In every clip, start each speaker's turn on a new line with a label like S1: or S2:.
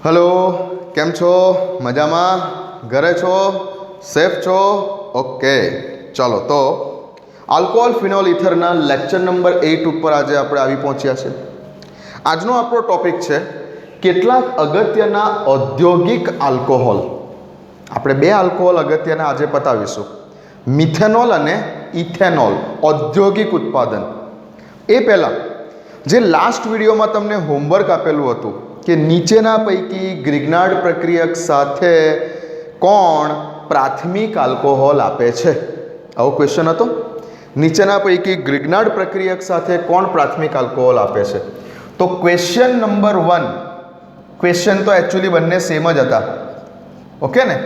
S1: Hello केम छो मजामा घरे छो सेफ छो ओके चलो तो आल्कोहोल फिनोल ईथरना लेक्चर नंबर 8 पर आज આપણે આવી પહોંચ્યા છે। આજનો આપણો ટોપિક છે કેટલાક અગત્યના ઔદ્યોગિક આલ્કોહોલ। આપણે બે આલ્કોહોલ અગત્યના આજે બતાવીશું, મિથેનોલ અને ઇથેનોલ ઔદ્યોગિક ઉત્પાદન। એ પહેલા જે લાસ્ટ વિડીયોમાં તમને હોમવર્ક આપેલું હતું કે નીચેના પૈકી ગ્રિગ્નાર્ડ પ્રક્રિયક સાથે કોણ પ્રાથમિક આલ્કોહોલ આપે છે, આવો ક્વેશ્ચન હતો। નીચેના પૈકી ગ્રિગ્નાર્ડ પ્રક્રિયક સાથે કોણ પ્રાથમિક આલ્કોહોલ આપે છે? તો ક્વેશ્ચન નંબર 1, ક્વેશ્ચન તો એકચ્યુઅલી બંને સેમ જ હતા, ઓકે ને,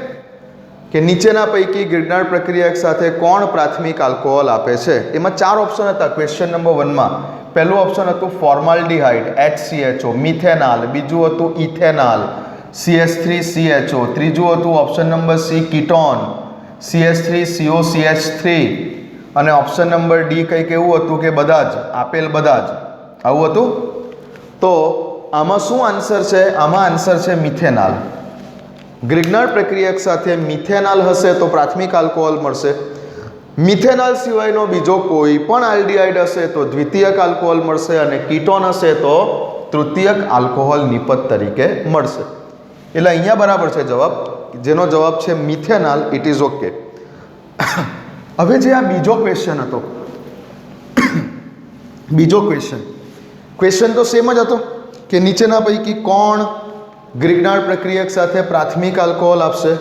S1: કે નીચેના પૈકી ગ્રિગ્નાર્ડ પ્રક્રિયક સાથે કોણ પ્રાથમિક આલ્કોહોલ આપે છે? એમાં 4 ઓપ્શન હતા ક્વેશ્ચન નંબર 1માં। પહેલું ઓપ્શન હતું ફોર્માલ્ડિહાઇડ HCHO, મિથેનાલ, બીજું હતું ઇથેનાલ CH3CHO, ત્રીજું હતું option number C ketone CH3COCH3 અને ઓપ્શન નંબર ડી કંઈક એવું હતું કે બધા જ આપેલ બધા જ, આવું હતું। તો આમાં શું આન્સર છે? આમાં આન્સર છે મિથેનાલ। ગ્રિગ્નાર્ડ પ્રક્રિયક સાથે મિથેનાલ હશે તો પ્રાથમિક આલ્કોહોલ મળશે। મિથેનાલ સિવાયનો બીજો કોઈ પણ આલ્ડિહાઇડ હશે તો દ્વિતીયક આલ્કોહોલ મળશે અને કીટોન હશે તો તૃતીયક આલ્કોહોલ નિપજ તરીકે મળશે। એટલે અહીંયા બરાબર છે જવાબ, જેનો જવાબ છે મિથેનાલ, ઇટ ઇઝ ઓકે। હવે જે આ બીજો ક્વેશ્ચન હતો, બીજો ક્વેશ્ચન તો સેમ જ હતો કે નીચેના પૈકી કોણ ગ્રિગ્નાર્ડ પ્રક્રિયક સાથે પ્રાથમિક આલ્કોહોલ આપશે।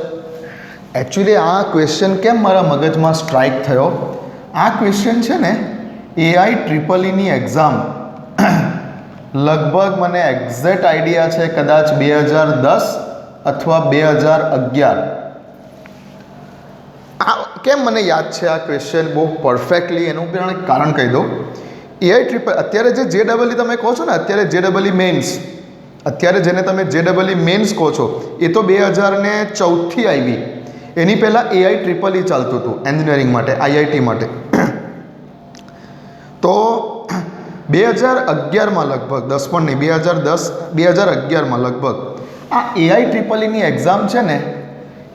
S1: એકચ્યુઅલી આ ક્વેશ્ચન કેમ મારા મગજમાં સ્ટ્રાઇક થયો? આ ક્વેશ્ચન છે ને AIEEE એક્ઝામ લગભગ મને એક્ઝેક્ટ આઈડિયા છે કદાચ 2010 અથવા 2011। આ કેમ મને યાદ છે આ ક્વેશ્ચન બહુ પરફેક્ટલી? એનું કારણ કહી દઉં। AIEEE અત્યારે જે JEE તમે કહો છો ને, અત્યારે JEE મેન્સ, અત્યારે જેને તમે JEE મેન્સ કહો છો એ તો 2014થી આવી। એની પહેલાં AIEEE ચાલતું હતું એન્જિનિયરિંગ માટે, IIT માટે। તો 2011માં લગભગ, 10 પણ નહીં, 2011માં લગભગ આ AIEEEની એક્ઝામ છે ને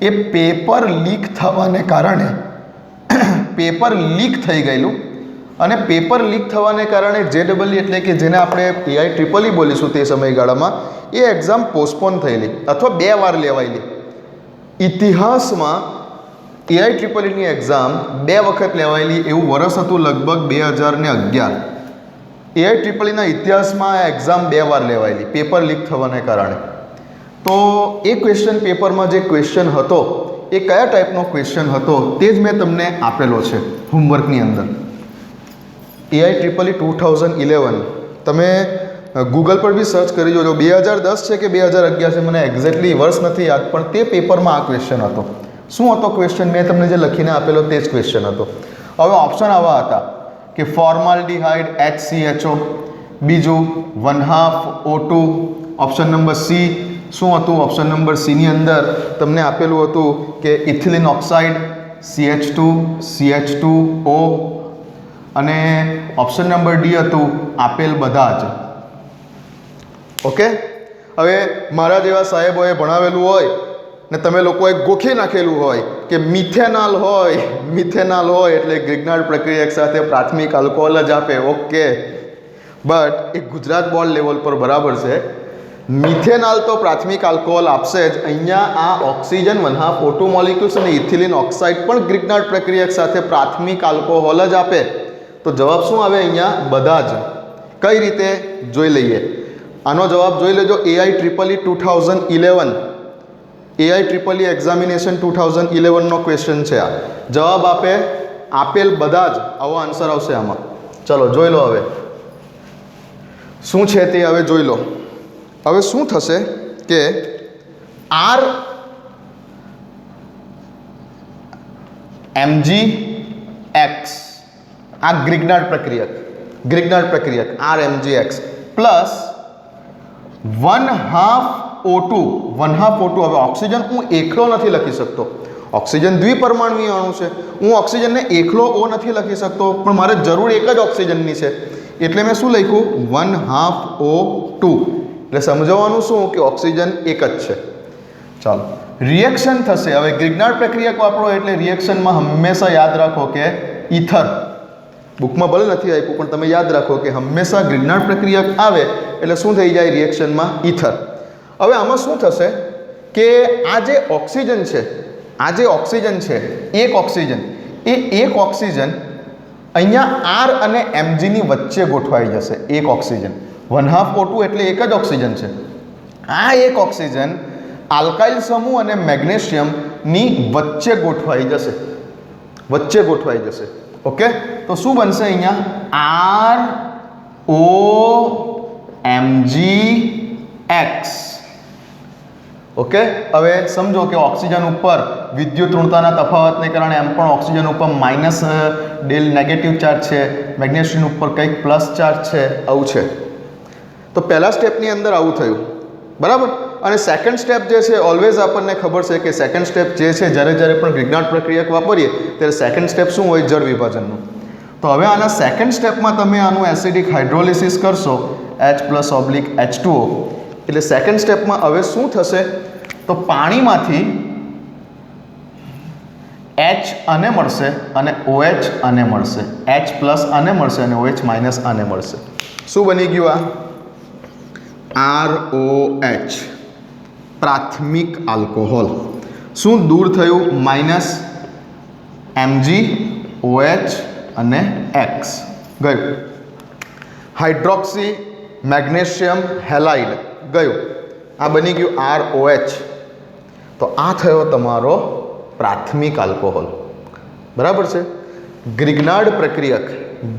S1: એ પેપર લીક થવાને કારણે પેપર લીક થઈ ગયેલું અને પેપર લીક થવાને કારણે JEE એટલે કે જેને આપણે AIEEE બોલીશું તે સમયગાળામાં, એ એક્ઝામ પોસ્ટપોન થયેલી અથવા 2 વાર લેવાયેલી। ઇતિહાસમાં AIEEEની એક્ઝામ 2 વખત લેવાયેલી એવું વર્ષ હતું લગભગ 2011। AIEEEના ઇતિહાસમાં આ એક્ઝામ 2 વાર લેવાયેલી પેપર લીક થવાને કારણે। તો એ ક્વેશ્ચન પેપરમાં જે ક્વેશ્ચન હતો એ કયા ટાઈપનો ક્વેશ્ચન હતો તે જ મેં તમને આપેલો છે હોમવર્કની અંદર। AIEEE 2011 તમે ગૂગલ પર બી સર્ચ કરી જોજો, 2010 છે કે 2011 છે મને એક્ઝેક્ટલી વર્ષ નથી યાદ, પણ તે પેપરમાં આ ક્વેશ્ચન હતો। શું હતો ક્વેશ્ચન? મેં તમને જે લખીને આપેલો તે જ ક્વેશ્ચન હતો। હવે ઓપ્શન આવા હતા કે ફોર્માલ્ડિહાઇડ HCHO, બીજું 1/2 O2, ઓપ્શન નંબર સી શું હતું? ઓપ્શન નંબર સીની અંદર તમને આપેલું હતું કે ઇથિલિન ઓક્સાઇડ CH2CH2O અને ઓપ્શન નંબર ડી હતું આપેલ બધા જ, ઓકે। હવે મારા જેવા સાહેબોએ ભણાવેલું હોય ને તમે લોકોએ ગોખી નાખેલું હોય કે મિથેનાલ હોય એટલે ગ્રિગ્નાર્ડ પ્રક્રિયક સાથે પ્રાથમિક આલ્કોહોલ જ આપે, okay. But A Gujarat board level પર બરાબર છે, મિથેનાલ તો પ્રાથમિક આલ્કોહોલ આપશે જ। અહીંયા આ ઓક્સિજન 1/2 O2 મોલિક્યુલ્સ અને ઇથિલિન ઓક્સાઇડ પણ ગ્રિગ્નાર્ડ પ્રક્રિયક સાથે પ્રાથમિક આલ્કોહોલ જ આપે। તો જવાબ શું આવે અહીંયા? બધા જ। કઈ રીતે જોઈ લઈએ, આનો જવાબ જોઈ લેજો। AIEEE એક્ઝામિનેશન 2011નો ક્વેશ્ચન છે આ। જવાબ આપેલ બધા જ, આવો આન્સર આવશે આમાં। ચલો જોઈ લો હવે શું છે તે, હવે જોઈ લો। હવે શું થશે કે RMgX આ ગ્રિગ્નાર્ડ પ્રક્રિયક RMgX પ્લસ 1/2 O2, હવે ઓક્સિજન હું એકલો નથી લખી શકતો, ઓક્સિજન દ્વિપરમાણુય અણુ છે, હું ઓક્સિજનને એકલો O નથી લખી શકતો, પણ મારે જરૂર એક જ ઓક્સિજનની છે, એટલે મેં શું લખ્યું 1/2 O2 એટલે સમજાવવાનું શું કે ઓક્સિજન એક જ છે. ચાલો રિએક્શન થશે. હવે ગ્રિગ્નાર્ડ પ્રક્રિયક વાપરો એટલે રિએક્શનમાં હંમેશા યાદ રાખો કે ઈથર, બુકમાં ભલે નથી આપ્યું પણ તમે યાદ રાખો કે હંમેશા ગ્રિગ્નાર્ડ પ્રક્રિયક આવે એટલે શું થઈ જાય રિએક્શનમાં ઈથર. હવે આમાં શું થશે કે આ જે ઓક્સિજન છે, એક ઓક્સિજન, એ એક ઓક્સિજન અહીંયા આર અને એમજીની વચ્ચે ગોઠવાઈ જશે. એક ઓક્સિજન 1/2 O2 એટલે એક જ ઓક્સિજન છે. આ એક ઓક્સિજન આલ્કાઇલ સમૂહ અને મેગ્નેશિયમની વચ્ચે ગોઠવાઈ જશે. ઓકે, તો શું બનશે અહીંયા ROMgX. ઓકે, હવે સમજો કે ઓક્સિજન ઉપર વિદ્યુત ઋણતાના તફાવતને કારણે એમ પણ ઓક્સિજન ઉપર માઇનસ નેગેટિવ ચાર્જ છે, મેગ્નેશિયમ ઉપર કંઈક પ્લસ ચાર્જ છે, આવું છે. તો પહેલા સ્ટેપની અંદર આવું થયું, બરાબર. અને સેકન્ડ સ્ટેપ જે છે ઓલવેઝ આપણને ખબર છે કે સેકન્ડ સ્ટેપ જે છે જ્યારે પણ ગ્રિગ્નાર્ડ પ્રક્રિયક વાપરીએ ત્યારે સેકન્ડ સ્ટેપ શું હોય, જળ વિભાજનનું. તો હવે આના સેકન્ડ સ્ટેપમાં તમે આનું એસિડિક હાઇડ્રોલિસિસ કરશો H+/H2O, એટલે સેકન્ડ સ્ટેપમાં હવે શું થશે તો પાણીમાંથી H આને મળશે અને OH આને મળશે, H+ આને મળશે અને OH- આને મળશે. શું બની ગયું આ ROH, પ્રાથમિક આલ્કોહોલ. શું દૂર થયું -Mg, OH અને X ગયું. હાઇડ્રોક્સી મેગ્નેશિયમ હેલાઇડ ગયું. આ બની ગયું ROH. તો આ થયો તમારો પ્રાથમિક આલ્કોહોલ, બરાબર છે.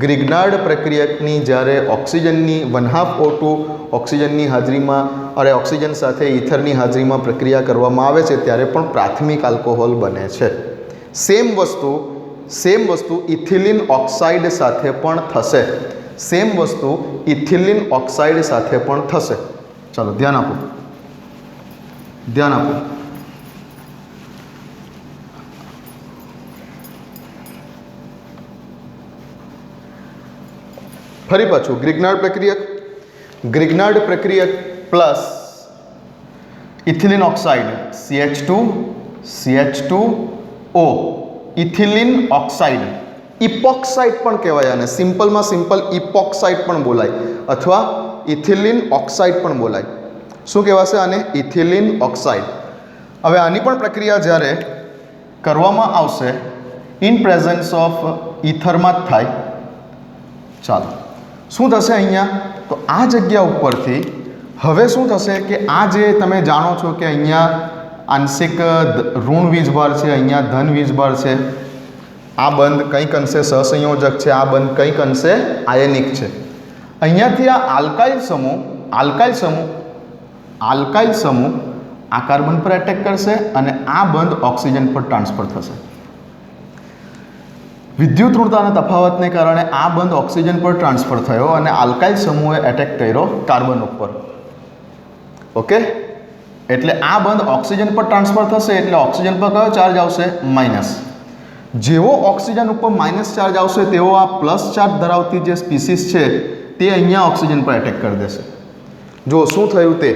S1: ગ્રિગ્નાર્ડ પ્રક્રિયકની જ્યારે ઓક્સિજનની 1/2 O2 ઓક્સિજનની હાજરીમાં ઓક્સિજન સાથે ઈથરની હાજરીમાં પ્રક્રિયા કરવામાં આવે છે ત્યારે પણ પ્રાથમિક આલ્કોહોલ બને છે. સેમ વસ્તુ ઇથિલિન ઓક્સાઇડ સાથે પણ થશે. ચાલો ધ્યાન આપો. ફરી પાછું ગ્રિગ્નાર્ડ પ્રક્રિયક plus ethylene oxide CH2O, ethylene oxide, epoxide પણ કહેવાય આને. સિમ્પલ ઇપોક્સાઇડ પણ બોલાય અથવા ઇથિલિન ઓક્સાઇડ પણ બોલાય. શું કહેવાશે આને? Ethylene oxide. હવે આની પણ પ્રક્રિયા જ્યારે કરવામાં આવશે ઇન પ્રેઝન્સ ઓફ ઇથરમાં જ થાય. ચાલો શું થશે અહીંયા તો આ જગ્યા ઉપરથી હવે શું થશે કે આ જે તમે જાણો છો કે અહીંયા આંશિક ઋણ વીજભાર છે, અહીંયા ધન વીજભાર છે. આ બંધ કંઈક અંશે સહસંયોજક છે, આ બંધ કંઈક અંશે આયનિક છે. અહીંયાથી આ આલ્કાઇલ સમૂહ આ કાર્બન પર એટેક કરશે અને આ બંધ ઓક્સિજન પર ટ્રાન્સફર થશે. વિદ્યુત ઋણતાના તફાવતને કારણે આ બંધ ઓક્સિજન પર ટ્રાન્સફર થયો અને આલ્કાઇલ સમૂહે એટેક કર્યો કાર્બન ઉપર. ઓકે, એટલે આ બંધ ઓક્સિજન પર ટ્રાન્સફર થશે એટલે ઓક્સિજન પર કયો ચાર્જ આવશે? માઇનસ. જેવો ઓક્સિજન ઉપર માઇનસ ચાર્જ આવશે તેવો આ પ્લસ ચાર્જ ધરાવતી જે સ્પીસીસ છે તે અહીંયા ઓક્સિજન પર એટેક કરી દેશે. જો શું થયું તે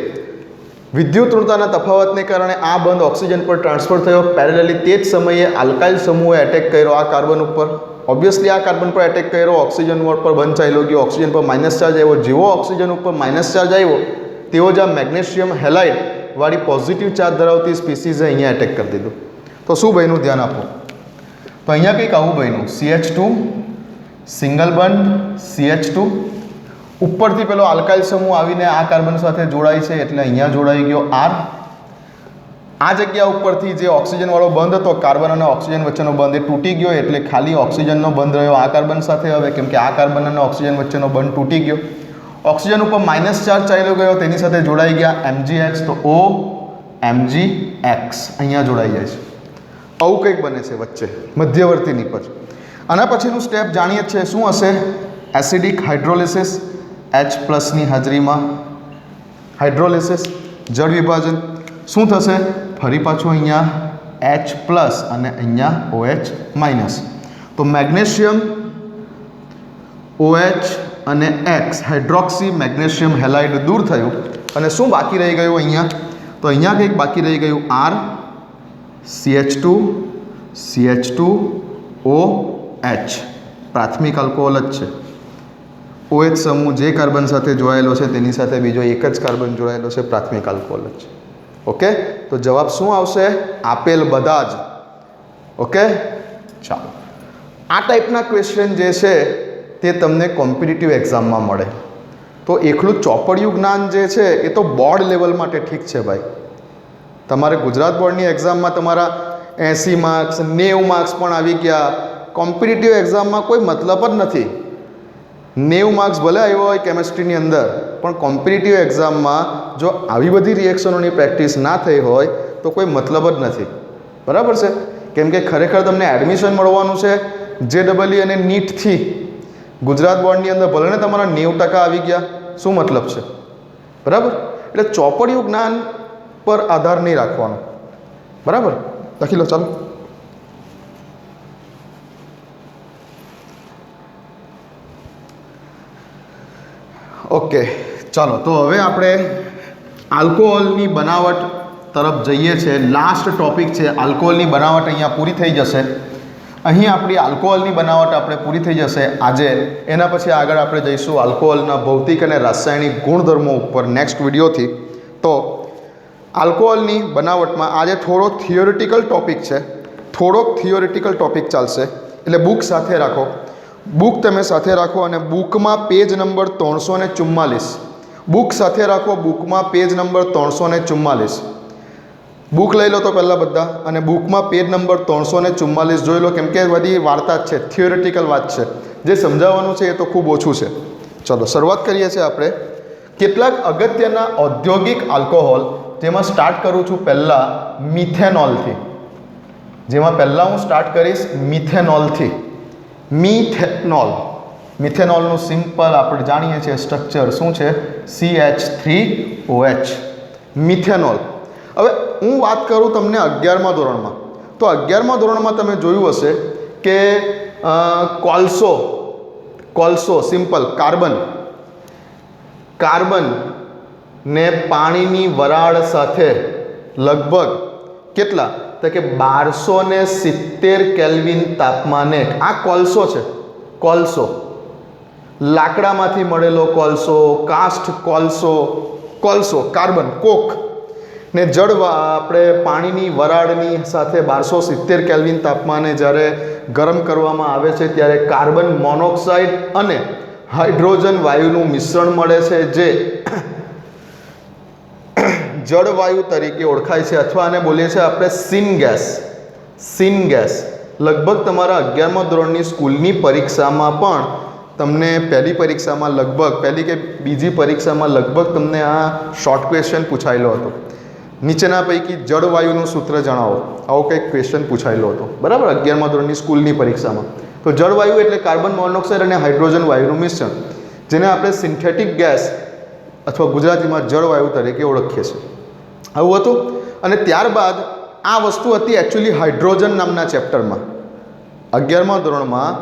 S1: વિદ્યુત ઋણતાના તફાવતને કારણે આ બંધ ઓક્સિજન પર ટ્રાન્સફર થયો. પેરેલલી તે જ સમયે આલ્કાઇલ સમૂહે એટેક કર્યો આ કાર્બન ઉપર. ઓબ્વિયસલી આ કાર્બન પર એટેક કર્યો, ઓક્સિજન પર બંધ ચાલ્યો ગયો, ઓક્સિજન પર માઇનસ ચાર્જ આવ્યો. જેવો ઓક્સિજન ઉપર માઇનસ ચાર્જ આવ્યો તેવો જ આ મેગ્નેશિયમ હેલાઇડ વાળી પોઝિટિવ ચાર્જ ધરાવતી સ્પીસીઝે અહીંયા એટેક કરી દીધું. તો શું બન્યું ધ્યાન આપો. તો અહીંયા કંઈક આવું બન્યું, CH2 સિંગલ બંધ CH2 ઉપરથી પેલો આલ્કાઇલ સમૂહ આવીને આ કાર્બન સાથે જોડાય છે એટલે અહીંયા જોડાઈ ગયો R. આ જગ્યા ઉપરથી જે ઓક્સિજન વાળો બંધ હતો કાર્બન અને ઓક્સિજન વચ્ચેનો બંધ એ તૂટી ગયો એટલે ખાલી ઓક્સિજનનો બંધ રહ્યો આ કાર્બન સાથે. હવે કેમ કે આ કાર્બન અને ઓક્સિજન વચ્ચેનો બંધ તૂટી ગયો, ઓક્સિજન ઉપર માઇનસ ચાર્જ ચાલ્યો ગયો, તેની સાથે જોડાઈ ગયા MgX. તો OMgX અહીંયા જોડાઈ જાય છે. આવું કંઈક બને છે વચ્ચે મધ્યવર્તી નિપજ. આના પછીનું સ્ટેપ જાણીએ છીએ શું હશે? Acidic hydrolysis. H+ ની હાજરીમાં હાઇડ્રોલિસિસ, જળ વિભાજન. શું થશે? ફરી પાછું અહીંયા H+ અને અહીંયા OH-. તો મેગ્નેશિયમ OH અને X હાઇડ્રોક્સી મેગ્નેશિયમ હેલાઇડ દૂર થયું અને શું બાકી રહી ગયું અહીંયા? તો અહીંયા કંઈક બાકી રહી ગયું R CH2 OH, પ્રાથમિક આલ્કોહોલ જ છે. OH સમૂહ જે કાર્બન સાથે જોડાયેલો છે તેની સાથે બીજો એક જ કાર્બન જોડાયેલો છે, પ્રાથમિક આલ્કોહોલ જ છે. ઓકે, તો જવાબ શું આવશે? આપેલ બધા જ. ઓકે, ચાલો. આ ટાઈપના ક્વેશ્ચન જે છે તે તમને કોમ્પિટિટિવ એક્ઝામમાં મળે. તો એકલું ચોપડિયું જ્ઞાન જે છે એ તો બોર્ડ લેવલ માટે ઠીક છે ભાઈ. તમારે ગુજરાત બોર્ડની એક્ઝામમાં તમારા 80 માર્ક્સ 90 માર્ક્સ પણ આવી ગયા. કોમ્પિટિટિવ એક્ઝામમાં કોઈ મતલબ જ નથી. 90 માર્ક્સ ભલે આવ્યો હોય કેમેસ્ટ્રીની અંદર, પણ કોમ્પિટિટિવ એક્ઝામમાં જો આવી બધી રિએક્શનોની પ્રેક્ટિસ ના થઈ હોય તો કોઈ મતલબ જ નથી. બરાબર છે? કેમ કે ખરેખર તમને એડમિશન મળવાનું છે JEE અને નીટથી. ગુજરાત બોર્ડની અંદર ભલે ને તમારા 90% આવી ગયા, શું મતલબ છે? બરાબર? એટલે ચોપડિયું જ્ઞાન પર આધાર નહીં રાખવાનો. બરાબર? લખી લો, ચાલો. ઓકે, ચાલો. તો હવે આપણે આલ્કોહોલની બનાવટ તરફ જઈએ છીએ. લાસ્ટ ટોપિક છે આલ્કોહોલની બનાવટ. અહીંયા પૂરી થઈ જશે. અહીં આપણી આલ્કોહોલની બનાવટ આપણે પૂરી થઈ જશે આજે. એના પછી આગળ આપણે જઈશું આલ્કોહોલના ભૌતિક અને રાસાયણિક ગુણધર્મો ઉપર નેક્સ્ટ વિડીયોથી. તો આલ્કોહોલની બનાવટમાં આજે થોડો થિયોરિટિકલ ટોપિક છે, થોડોક થિયોરિટિકલ ટોપિક ચાલશે. એટલે બુક સાથે રાખો, બુક તમે સાથે રાખો અને બુકમાં પેજ નંબર 344, બુક સાથે રાખો. બુકમાં પેજ નંબર 344 બુક લઈ લો તો પહેલાં બધા, અને બુકમાં પેજ નંબર 344 જોઈ લો. કેમ કે બધી વાર્તા જ છે, થિયોરિટિકલ વાત છે. જે સમજાવવાનું છે એ તો ખૂબ ઓછું છે. ચલો શરૂઆત કરીએ છીએ આપણે કેટલાક અગત્યના ઔદ્યોગિક આલ્કોહોલ. જેમાં સ્ટાર્ટ કરું છું પહેલાં મિથેનોલથી. હું સ્ટાર્ટ કરીશ મિથેનોલથી. મિથેનોલનું સિમ્પલ આપણે જાણીએ છીએ સ્ટ્રક્ચર શું છે? CH3OH. મિથેનોલ. હવે હું વાત કરું તમને 11મા ધોરણમાં, તો 11મા ધોરણમાં તમે જોયું હશે કે કોલસો સિમ્પલ કાર્બન ને પાણીની વરાળ સાથે લગભગ કેટલા? તો કે 1270 કેલ્વિન તાપમાને. આ કોલસો છે, કોલસો લાકડામાંથી મળેલો કોલસો, કાસ્ટ કોલસો કાર્બન કોક ને આપણે પાણીની વરાળની સાથે 1270 કેલ્વિન તાપમાને જ્યારે ગરમ કરવામાં આવે છે ત્યારે કાર્બન મોનોક્સાઇડ અને હાઇડ્રોજન વાયુનું મિશ્રણ મળે છે, જે જળવાયુ તરીકે ઓળખાય છે, અથવા આને બોલીએ છીએ આપણે સિનગેસ. લગભગ તમારા 11મા ધોરણની સ્કૂલની પરીક્ષામાં પણ તમને પહેલી કે બીજી પરીક્ષામાં લગભગ તમને આ શોર્ટ ક્વેશ્ચન પૂછાયેલો હતો. નીચેના પૈકી જળવાયુનું સૂત્ર જણાવો, આવો કંઈક ક્વેશ્ચન પૂછાયેલો હતો. બરાબર? 11મા ધોરણની સ્કૂલની પરીક્ષામાં. તો જળવાયુ એટલે કાર્બન મોનોક્સાઇડ અને હાઇડ્રોજન વાયુનું મિશ્રણ, જેને આપણે સિન્થેટિક ગેસ અથવા ગુજરાતીમાં જળવાયુ તરીકે ઓળખીએ છીએ. આવું હતું. અને ત્યારબાદ આ વસ્તુ હતી એકચ્યુઅલી હાઇડ્રોજન નામના ચેપ્ટરમાં. 11મા ધોરણમાં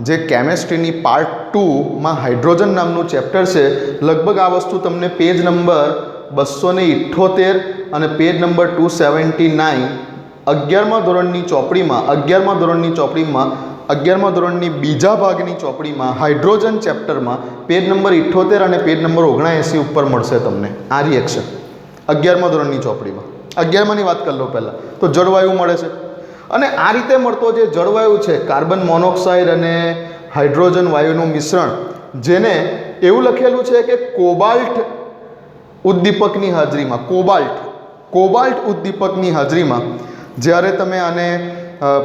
S1: જે કેમેસ્ટ્રીની પાર્ટ 2માં હાઇડ્રોજન નામનું ચેપ્ટર છે, લગભગ આ વસ્તુ તમને પેજ નંબર 278 અને પેજ નંબર 279 11મા ધોરણની ચોપડીમાં 11મા ધોરણની બીજા ભાગની ચોપડીમાં હાઇડ્રોજન ચેપ્ટરમાં પેજ નંબર 78 અને પેજ નંબર 79 ઉપર મળશે તમને આ રિએક્શન. 11મા ધોરણની ચોપડીમાં 11માની વાત કરી લો પહેલાં. તો જળવાયુ મળે છે, અને આ રીતે મળતો જે જળવાયુ છે કાર્બન મોનોક્સાઇડ અને હાઇડ્રોજન વાયુનું મિશ્રણ, જેને એવું લખેલું છે કે કોબાલ્ટ ઉદ્દીપકની હાજરીમાં, કોબાલ્ટ ઉદ્દીપકની હાજરીમાં જ્યારે તમે આને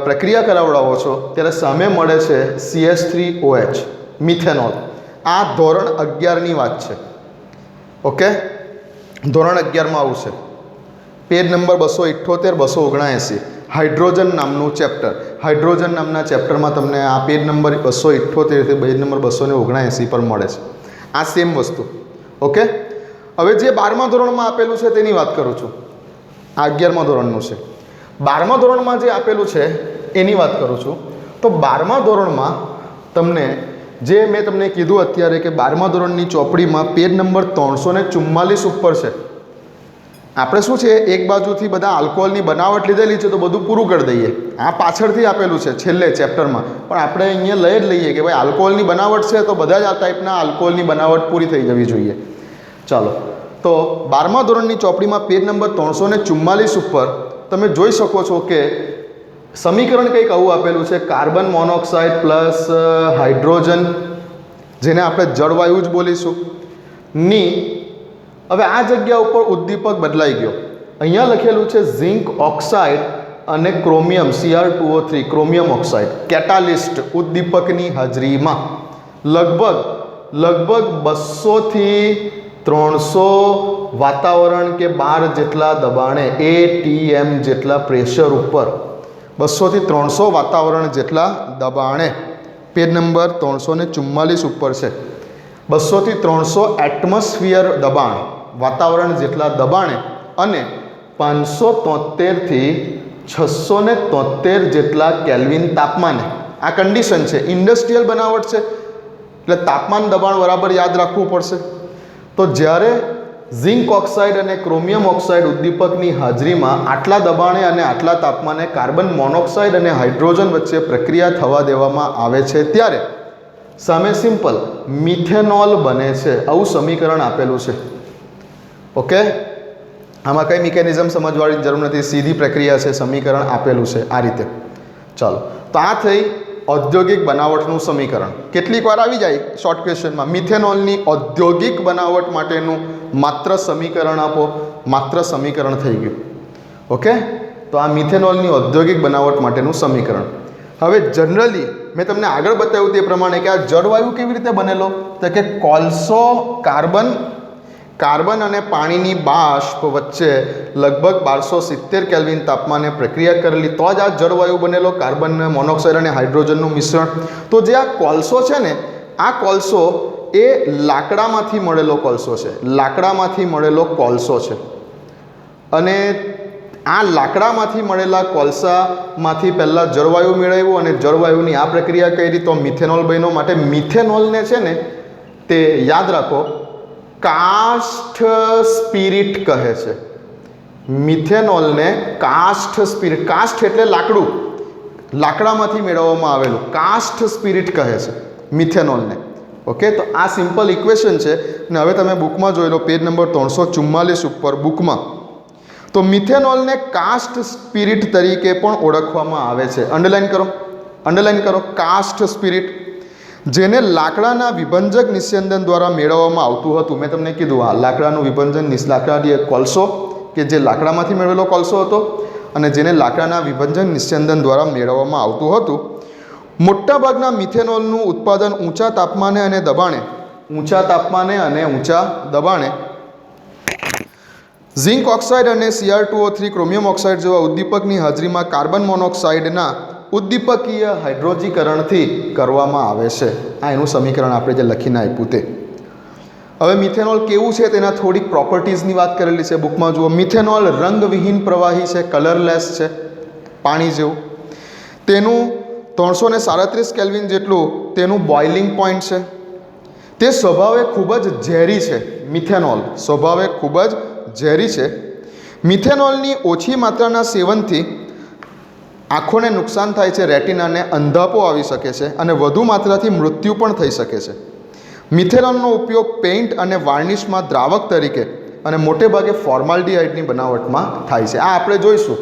S1: પ્રક્રિયા કરાવડાવો છો ત્યારે સામે મળે છે CH3OH મિથેનોલ. આ ધોરણ 11ની વાત છે. ઓકે, ધોરણ 11માં આવશે. પેજ નંબર 278 279 હાઇડ્રોજન નામનું ચેપ્ટર. હાઇડ્રોજન નામના ચેપ્ટરમાં તમને આ પેજ નંબર 278 થી પેજ નંબર 279 પર મળે છે આ સેમ વસ્તુ. ઓકે, હવે જે 12મા ધોરણમાં આપેલું છે તેની વાત કરું છું. આ 11મા ધોરણનું છે. 12મા ધોરણમાં જે આપેલું છે એની વાત કરું છું. તો 12મા ધોરણમાં તમને જે મેં તમને કીધું અત્યારે કે 12મા ધોરણની ચોપડીમાં પેજ નંબર 344 ઉપર છે. આપણે શું છે એક બાજુથી બધા આલ્કોહોલની બનાવટ લીધેલી છે તો બધું પૂરું કરી દઈએ. આ પાછળથી આપેલું છે છેલ્લે ચેપ્ટરમાં, પણ આપણે અહીંયા લઈ જ લઈએ કે ભાઈ આલ્કોહોલની બનાવટ છે તો બધા જ આ ટાઈપના આલ્કોહોલની બનાવટ પૂરી થઈ જવી જોઈએ. ચાલો, તો 12મા ધોરણની ચોપડીમાં પેજ નંબર 344 ઉપર તમે જોઈ શકો છો કે સમીકરણ કંઈક આવું આપેલું છે, કાર્બન મોનોક્સાઇડ પ્લસ હાઇડ્રોજન, જેને આપણે જળવાયુ જ બોલીશું, ની હવે આ જગ્યા ઉપર ઉદ્દીપક બદલાઈ ગયો. અહીંયા લખેલું છે ઝિંક ઓક્સાઇડ અને chromium Cr2O3 chromium oxide catalyst ઉદ્દીપકની હાજરીમાં લગભગ 200 થી 300 વાતાવરણ કે 12 જેટલા દબાણે atm જેટલા પ્રેશર ઉપર 200 થી 300 વાતાવરણ જેટલા દબાણે પેજ નંબર 344 ઉપર છે. 200 થી 300 એટમોસ્ફિયર દબાણ, વાતાવરણ જેટલા દબાણે અને 573 થી 673 જેટલા કેલ્વિન તાપમાને. આ કન્ડિશન છે, ઇન્ડસ્ટ્રીયલ બનાવટ છે એટલે તાપમાન દબાણ બરાબર યાદ રાખવું પડશે. તો જ્યારે ઝિંક ઓક્સાઇડ અને ક્રોમિયમ ઓક્સાઇડ ઉદ્દીપકની હાજરીમાં આટલા દબાણે અને આટલા તાપમાને કાર્બન મોનોક્સાઇડ અને હાઇડ્રોજન વચ્ચે પ્રક્રિયા થવા દેવામાં આવે છે ત્યારે સામે સિમ્પલ મિથેનોલ બને છે. આવું સમીકરણ આપેલું છે. ઓકે, આમાં કઈ મિકેનિઝમ સમજવાની જરૂર નથી, સીધી પ્રક્રિયા છે, સમીકરણ આપેલું છે આ રીતે. ચાલો, તો આ થઈ ઔદ્યોગિક બનાવટનું સમીકરણ. કેટલીક વાર આવી જાય શોર્ટ ક્વેશ્ચનમાં, મિથેનોલની ઔદ્યોગિક બનાવટ માટેનું માત્ર સમીકરણ આપો, માત્ર સમીકરણ થઈ ગયું. ઓકે, તો આ મિથેનોલની ઔદ્યોગિક બનાવટ માટેનું સમીકરણ. હવે જનરલી મેં તમને આગળ બતાવ્યું તે પ્રમાણે કે આ જળવાયુ કેવી રીતે બનેલો, તો કે કોલસો કાર્બન અને પાણીની બાષ્પ વચ્ચે લગભગ 1270 કેલ્વિન તાપમાને પ્રક્રિયા કરેલી તો જ આ જળવાયુ બનેલો, કાર્બન મોનોક્સાઇડ અને હાઇડ્રોજનનું મિશ્રણ. તો જે આ કોલસો છે ને, આ કોલસો એ લાકડામાંથી મળેલો કોલસો છે, લાકડામાંથી મળેલો કોલસો છે. અને આ લાકડામાંથી મળેલા કોલસામાંથી પહેલાં જળવાયુ મેળવ્યું અને જળવાયુની આ પ્રક્રિયા કરી તો મિથેનોલ બન્યો. માટે મિથેનોલને છે ને તે યાદ રાખો કાસ્ટ સ્પિરિટ કહે છે. મિથેનોલને કાસ્ટ સ્પિરિટ, કાસ્ટ એટલે લાકડું, લાકડામાંથી મેળવવામાં આવેલું, કાસ્ટ સ્પિરિટ કહે છે મિથેનોલને. ઓકે, તો આ સિમ્પલ ઇક્વેશન છે. અને હવે તમે બુકમાં જોઈ લો પેજ નંબર 344 ઉપર બુકમાં, તો મિથેનોલને કાસ્ટ સ્પિરિટ તરીકે પણ ઓળખવામાં આવે છે. અંડરલાઇન કરો, અંડરલાઇન કરો, કાસ્ટ સ્પિરિટ, જેને લાકડાના વિભંજક નિસ્યંદન દ્વારા મેળવવામાં આવતું હતું. મેં તમને કીધું હા, લાકડાનું વિભંજન, લાકડાની કોલસો કે જે લાકડામાંથી મેળવેલો કોલસો હતો અને જેને લાકડાના વિભંજન નિસ્યંદન દ્વારા મેળવવામાં આવતું હતું. મોટાભાગના મિથેનોલનું ઉત્પાદન ઊંચા તાપમાને અને દબાણે ઝિંક ઓક્સાઇડ અને Cr2O3 ક્રોમિયમ ઓક્સાઇડ જેવા ઉદ્દીપકની હાજરીમાં કાર્બન મોનોક્સાઇડના ઉદ્દીપકીય હાઇડ્રોજીકરણથી કરવામાં આવે છે. આ એનું સમીકરણ આપણે જે લખીને આપ્યું તે. હવે મિથેનોલ કેવું છે તેના થોડીક પ્રોપર્ટીઝની વાત કરેલી છે બુકમાં જુઓ. મિથેનોલ રંગવિહીન પ્રવાહી છે, કલરલેસ છે, પાણી જેવું. તેનું 337 કેલ્વિન જેટલું તેનું બોઇલિંગ પોઈન્ટ છે. તે સ્વભાવે ખૂબ જ ઝેરી છે. મિથેનોલ સ્વભાવે ખૂબ જ ઝેરી છે. મિથેનોલની ઓછી માત્રાના સેવનથી આંખોને નુકસાન થાય છે, રેટિનાને અંધાપો આવી શકે છે અને વધુ માત્રાથી મૃત્યુ પણ થઈ શકે છે. મિથેનોલનો ઉપયોગ પેઇન્ટ અને વાર્નિશમાં દ્રાવક તરીકે અને મોટે ભાગે ફોર્માલ્ડિહાઇડની બનાવટમાં થાય છે. આ આપણે જોઈશું,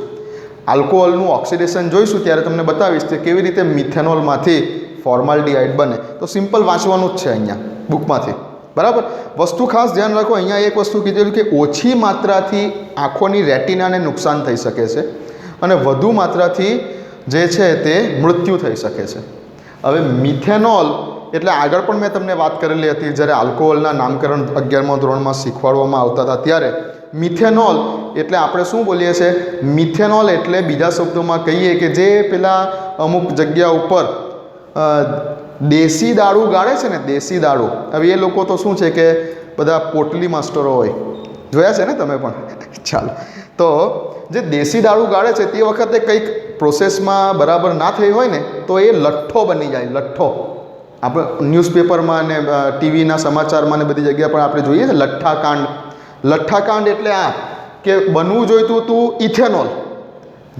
S1: આલ્કોહોલનું ઓક્સિડેશન જોઈશું ત્યારે તમને બતાવીશ કે કેવી રીતે મિથેનોલમાંથી ફોર્માલ્ડિહાઇડ બને. તો સિમ્પલ વાંચવાનું જ છે અહીંયા બુકમાંથી, બરાબર. વસ્તુ ખાસ ધ્યાન રાખો, અહીંયા એક વસ્તુ કીધેલું કે ઓછી માત્રાથી આંખોની રેટિનાને નુકસાન થઈ શકે છે અને વધુ માત્રાથી જે છે તે મૃત્યુ થઈ શકે છે. હવે મિથેનોલ એટલે આગળ પણ મેં તમને વાત કરેલી હતી જ્યારે આલ્કોહોલના નામકરણ 11મા ધોરણમાં શીખવાડવામાં આવતા હતા ત્યારે મિથેનોલ એટલે આપણે શું બોલીએ છીએ, મિથેનોલ એટલે બીજા શબ્દોમાં કહીએ કે જે પેલા અમુક જગ્યા ઉપર દેશી દારૂ ગાળે છે ને, દેશી દારૂ. હવે એ લોકો તો શું છે કે બધા પોટલી માસ્ટરો હોય, જોયા છે ને તમે પણ. ચાલો, તો જે દેશી દારૂ ગાળે છે તે વખતે કંઈક પ્રોસેસમાં બરાબર ના થઈ હોય ને તો એ લઠ્ઠો બની જાય, લઠ્ઠો. આપણે ન્યૂઝપેપરમાં ને ટીવીના સમાચારમાં ને બધી જગ્યા પર આપણે જોઈએ છે લઠ્ઠાકાંડ એટલે આ કે બનવું જોઈતું હતું ઇથેનોલ,